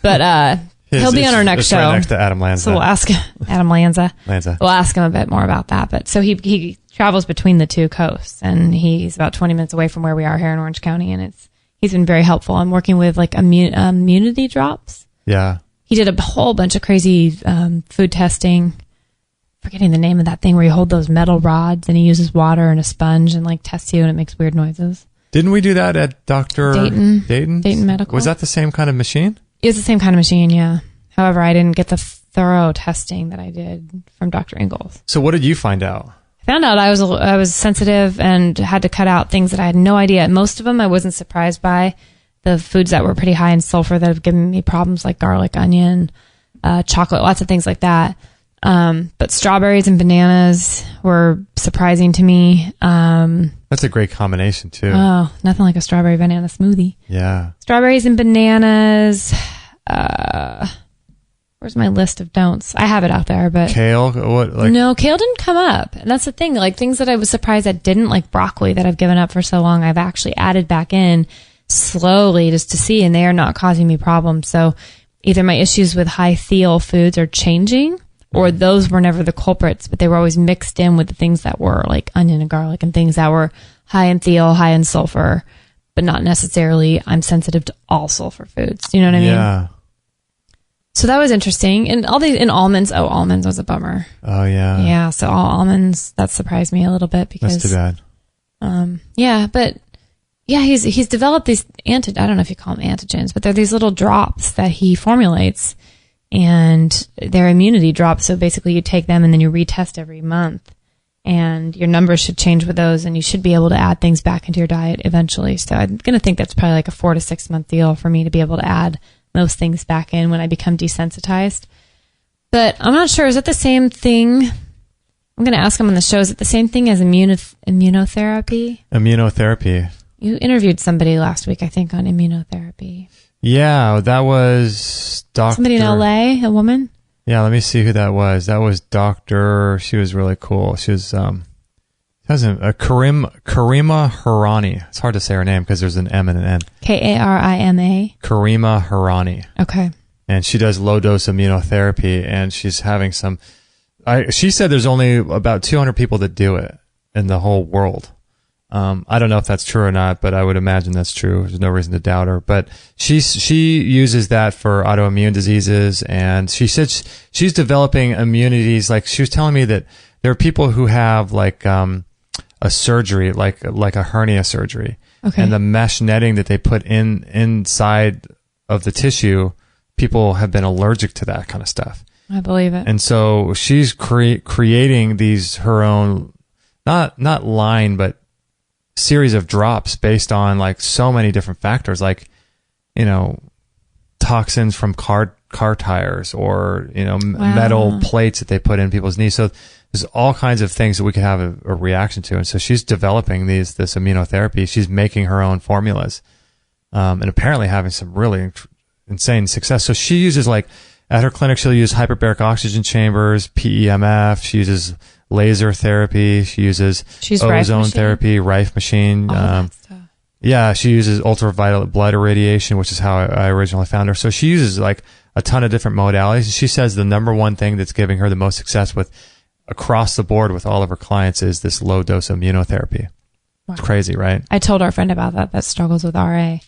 But he'll be on our next show. Right next to Adam Lanza. So we'll ask Adam Lanza. We'll ask him a bit more about that. But so he travels between the two coasts, and he's about 20 minutes away from where we are here in Orange County, and he's been very helpful. I'm working with like immunity drops. Yeah. He did a whole bunch of crazy food testing. Forgetting the name of that thing where you hold those metal rods and he uses water and a sponge and like tests you and it makes weird noises. Didn't we do that at Dr. Dayton Medical? Was that the same kind of machine? It was the same kind of machine, yeah. However, I didn't get the thorough testing that I did from Dr. Ingalls. So what did you find out? I found out I was sensitive and had to cut out things that I had no idea. Most of them I wasn't surprised by. The foods that were pretty high in sulfur that have given me problems, like garlic, onion, chocolate, lots of things like that. But strawberries and bananas were surprising to me. That's a great combination too. Oh, nothing like a strawberry banana smoothie. Yeah. Strawberries and bananas. Where's my list of don'ts? I have it out there, but kale. What? No, kale didn't come up. And that's the thing. Like things that I was surprised that didn't, like broccoli that I've given up for so long, I've actually added back in slowly just to see, and they are not causing me problems. So either my issues with high thiol foods are changing, or those were never the culprits, but they were always mixed in with the things that were like onion and garlic and things that were high in thiol, high in sulfur, but not necessarily I'm sensitive to all sulfur foods. You know what I mean? Yeah. So that was interesting. And all these, and almonds. Oh, almonds was a bummer. Oh yeah. Yeah. So all almonds, that surprised me a little bit because. That's too bad. Yeah, but yeah, he's developed these I don't know if you call them antigens, but they're these little drops that he formulates, and they're immunity drops. So basically you take them and then you retest every month, and your numbers should change with those, and you should be able to add things back into your diet eventually. So I'm going to think that's probably like a 4 to 6 month deal for me to be able to add those things back in when I become desensitized. But I'm not sure. Is it the same thing? I'm going to ask him on the show. Is it the same thing as immunotherapy? Immunotherapy. You interviewed somebody last week, I think, on immunotherapy. Yeah, that was Dr. Somebody in LA, a woman? Yeah, let me see who that was. That was Dr. She was really cool. She was Karima Harani. It's hard to say her name because there's an M and an N. Karima. Karima Harani. Okay. And she does low dose immunotherapy, and she's having some. She said there's only about 200 people that do it in the whole world. I don't know if that's true or not, but I would imagine that's true. There's no reason to doubt her. But she uses that for autoimmune diseases, and she said she's developing immunities. Like she was telling me that there are people who have like a surgery, like a hernia surgery, okay, and the mesh netting that they put inside of the tissue, people have been allergic to that kind of stuff. I believe it. And so she's creating her own, not line, but series of drops based on like so many different factors, like, you know, toxins from car tires, or, you know, wow, metal plates that they put in people's knees. So there's all kinds of things that we could have a reaction to. And so she's developing this immunotherapy. She's making her own formulas, and apparently having some really insane success. So she uses, like, at her clinic, she'll use hyperbaric oxygen chambers, PEMF. She uses laser therapy. She uses ozone therapy, Rife machine. All that stuff. Yeah, she uses ultraviolet blood irradiation, which is how I originally found her. So she uses like a ton of different modalities. She says the number one thing that's giving her the most success with across the board with all of her clients is this low dose immunotherapy. Wow. It's crazy, right? I told our friend about that struggles with RA.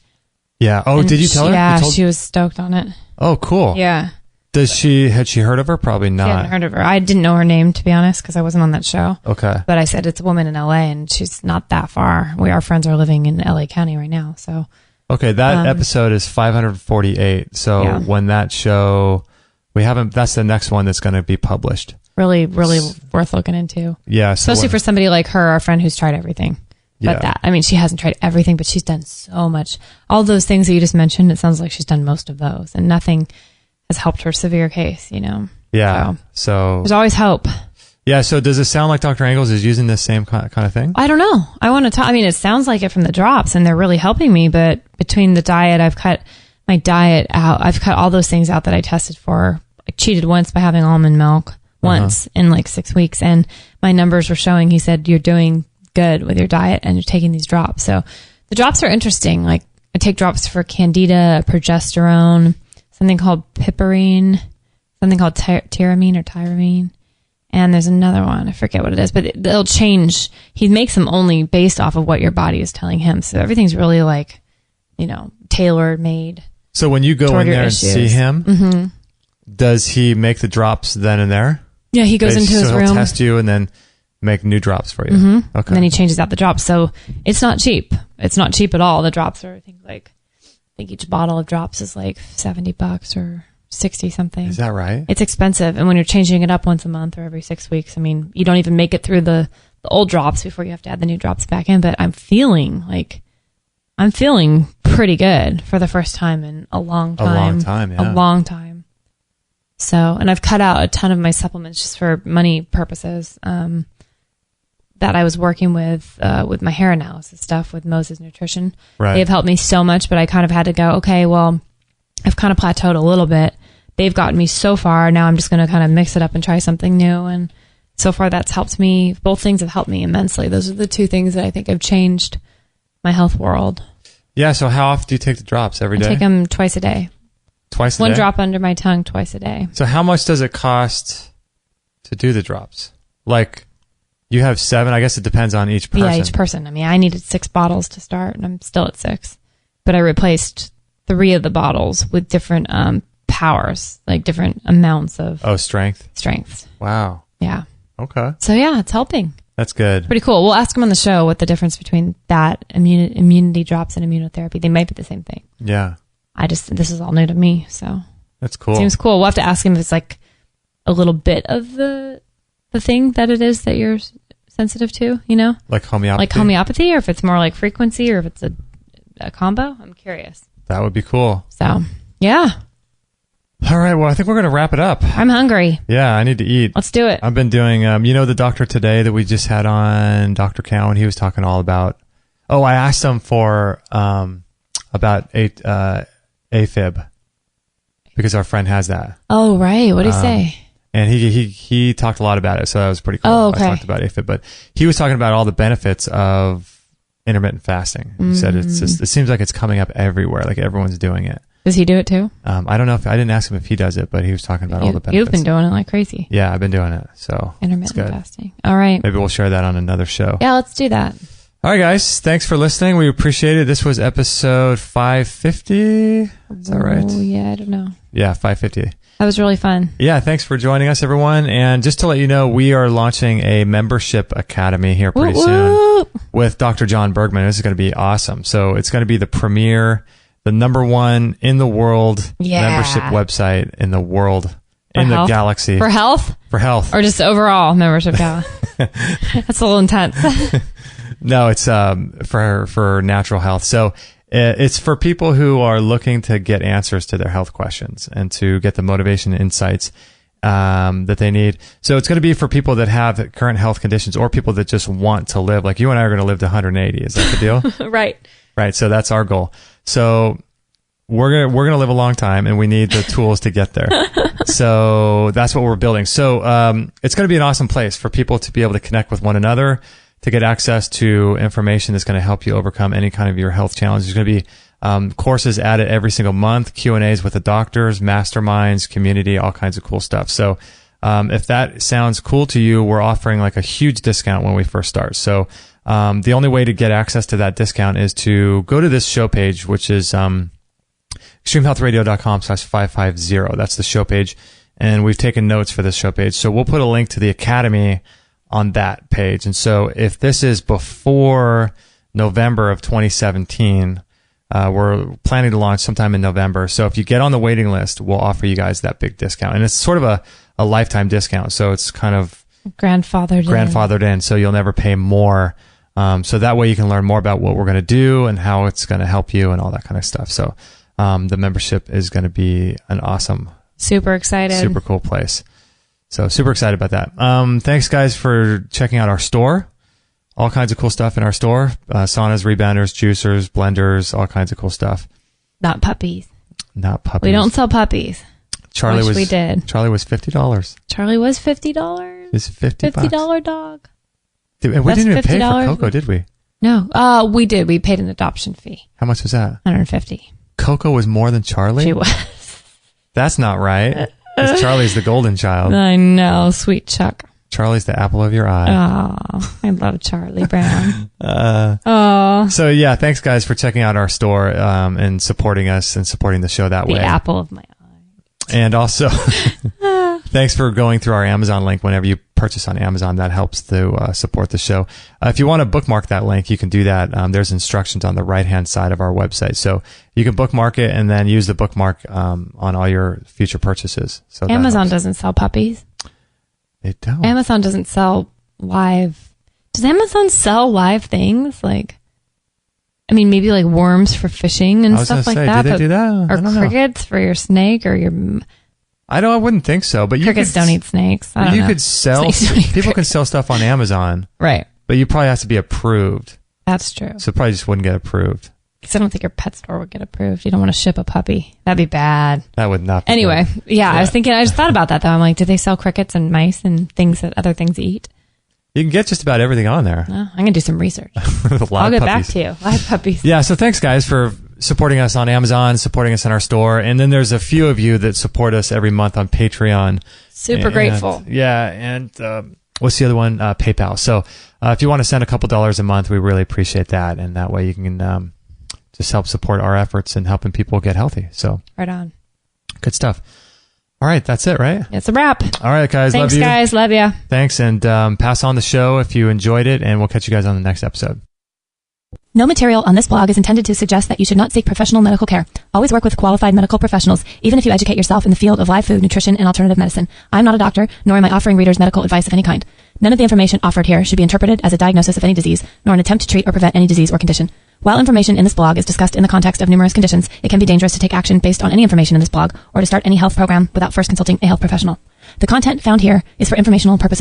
Yeah. Oh, and did you tell her? Yeah, she was stoked on it. Oh, cool. Yeah. Had she heard of her? Probably not. She hadn't heard of her. I didn't know her name, to be honest, because I wasn't on that show. Okay. But I said it's a woman in LA, and she's not that far. Our friends are living in LA County right now, so. Okay, that episode is 548. So yeah, when that show, that's the next one that's going to be published. Really, really worth looking into. Yeah. Especially for somebody like her, our friend who's tried everything. But she hasn't tried everything, but she's done so much. All those things that you just mentioned, it sounds like she's done most of those, and nothing has helped her severe case, you know? Yeah. So there's always hope. Yeah. So does it sound like Dr. Ingalls is using this same kind of thing? I don't know. I want to talk. I mean, it sounds like it from the drops, and they're really helping me, but between the diet, I've cut my diet out. I've cut all those things out that I tested for. I cheated once by having almond milk once in like 6 weeks, and my numbers were showing. He said, you're doing good with your diet and you're taking these drops. So the drops are interesting. Like I take drops for candida, progesterone, something called piperine, something called tyramine, and there's another one. I forget what it is, but they'll change. He makes them only based off of what your body is telling him. So everything's really like, you know, tailor made. So when you go in there and see him, does he make the drops then and there? Yeah, he goes into his room. He'll test you and then make new drops for you. Okay. And then he changes out the drops. So it's not cheap. It's not cheap at all. The drops are, I think each bottle of drops is like $70 or $60 something. Is that right? It's expensive. And when you're changing it up once a month or every 6 weeks, I mean, you don't even make it through the old drops before you have to add the new drops back in. But I'm feeling pretty good for the first time in a long time. A long time, yeah. A long time. So, and I've cut out a ton of my supplements just for money purposes, that I was working with my hair analysis stuff with Moses Nutrition. Right. They've helped me so much, but I kind of had to go, okay, well, I've kind of plateaued a little bit. They've gotten me so far. Now I'm just going to kind of mix it up and try something new. And so far that's helped me. Both things have helped me immensely. Those are the two things that I think have changed my health world. Yeah. So how often do you take the drops? Every day? I take them twice a day. Twice a day? One drop under my tongue twice a day. So how much does it cost to do the drops? Like, you have 7. I guess it depends on each person. Yeah, each person. I mean, I needed 6 bottles to start, and I'm still at 6. But I replaced 3 of the bottles with different powers, like different amounts of strength. Wow. Yeah. Okay. So yeah, it's helping. That's good. Pretty cool. We'll ask them on the show what the difference between that immunity drops and immunotherapy. They might be the same thing. Yeah. This is all new to me, so that's cool. Seems cool. We'll have to ask him if it's like a little bit of the thing that it is that you're sensitive to, you know? Like homeopathy? Or if it's more like frequency, or if it's a combo. I'm curious. That would be cool. So, yeah. All right. Well, I think we're going to wrap it up. I'm hungry. Yeah, I need to eat. Let's do it. I've been doing, the doctor today that we just had on, Dr. Cowan, he was talking all about, I asked him for, about AFib, because our friend has that. Oh, right. What did he say? And he talked a lot about it, so that was pretty cool. Oh, okay. I talked about AFib, but he was talking about all the benefits of intermittent fasting. He said it seems like it's coming up everywhere, like everyone's doing it. Does he do it too? I don't know I didn't ask him if he does it, but he was talking about all the benefits. You've been doing it like crazy. Yeah, I've been doing it. So intermittent fasting. All right. Maybe we'll share that on another show. Yeah, let's do that. All right, guys. Thanks for listening. We appreciate it. This was episode 550. Is that right? Oh, yeah, I don't know. Yeah, 550. That was really fun. Yeah, thanks for joining us, everyone. And just to let you know, we are launching a membership academy here pretty soon with Dr. John Bergman. This is going to be awesome. So it's going to be the premier, the #1 in the world membership website in the world, in the galaxy. For health? For health. Or just overall membership galaxy? That's a little intense. No, it's for natural health. So it's for people who are looking to get answers to their health questions and to get the motivation and insights that they need. So it's going to be for people that have current health conditions or people that just want to live. Like you and I are going to live to 180. Is that the deal? Right. Right. So that's our goal. So we're going to live a long time, and we need the tools to get there. So that's what we're building. So it's going to be an awesome place for people to be able to connect with one another, to get access to information that's going to help you overcome any kind of your health challenge. There's going to be courses added every single month, Q&As with the doctors, masterminds, community, all kinds of cool stuff. So if that sounds cool to you, we're offering like a huge discount when we first start. So the only way to get access to that discount is to go to this show page, which is extremehealthradio.com/550. That's the show page. And we've taken notes for this show page. So we'll put a link to the academy on that page. And so if this is before November of 2017, we're planning to launch sometime in November. So if you get on the waiting list, we'll offer you guys that big discount. And it's sort of a lifetime discount. So it's kind of grandfathered in. So you'll never pay more. So that way you can learn more about what we're going to do and how it's going to help you and all that kind of stuff. So the membership is going to be an awesome, super excited, super cool place. So super excited about that. Thanks guys for checking out our store. All kinds of cool stuff in our store. Saunas, rebounders, juicers, blenders, all kinds of cool stuff. Not puppies. Not puppies. We don't sell puppies. We did. Charlie was $50. Charlie was $50. It's $50 dog. And we didn't even pay for Coco, did we? No. We did. We paid an adoption fee. How much was that? $150. Coco was more than Charlie? She was. That's not right. Because Charlie's the golden child. I know, sweet Chuck. Charlie's the apple of your eye. Oh, I love Charlie Brown. So yeah, thanks guys for checking out our store and supporting us and supporting the show that way. The apple of my eye. And also, Thanks for going through our Amazon link. Whenever you purchase on Amazon, that helps to support the show. If you want to bookmark that link, you can do that. There's instructions on the right-hand side of our website. So you can bookmark it and then use the bookmark on all your future purchases. So Amazon doesn't sell puppies. They don't. Amazon doesn't sell live. Does Amazon sell live things? Maybe like worms for fishing and stuff like that. Do they do that? Or crickets for your snake or your... I wouldn't think so, but crickets don't eat snakes. You could sell, people can sell stuff on Amazon. Right. But you probably have to be approved. That's true. So it probably just wouldn't get approved. Because I don't think your pet store would get approved. You don't want to ship a puppy. That'd be bad. That would not be Anyway, good. Yeah, I just thought about that though. I'm like, do they sell crickets and mice and things that other things eat? You can get just about everything on there. I'm going to do some research. I'll get back to you. Live puppies. Yeah, so thanks guys for supporting us on Amazon, supporting us in our store. And then there's a few of you that support us every month on Patreon. Super grateful. Yeah, and what's the other one? PayPal. So if you want to send a couple dollars a month, we really appreciate that. And that way you can just help support our efforts in helping people get healthy. So right on. Good stuff. All right, that's it, right? It's a wrap. All right, guys. Thanks, love you. guys. Love ya. Thanks, and pass on the show if you enjoyed it, and we'll catch you guys on the next episode. No material on this blog is intended to suggest that you should not seek professional medical care. Always work with qualified medical professionals, even if you educate yourself in the field of live food, nutrition, and alternative medicine. I'm not a doctor, nor am I offering readers medical advice of any kind. None of the information offered here should be interpreted as a diagnosis of any disease, nor an attempt to treat or prevent any disease or condition. While information in this blog is discussed in the context of numerous conditions, it can be dangerous to take action based on any information in this blog or to start any health program without first consulting a health professional. The content found here is for informational purposes.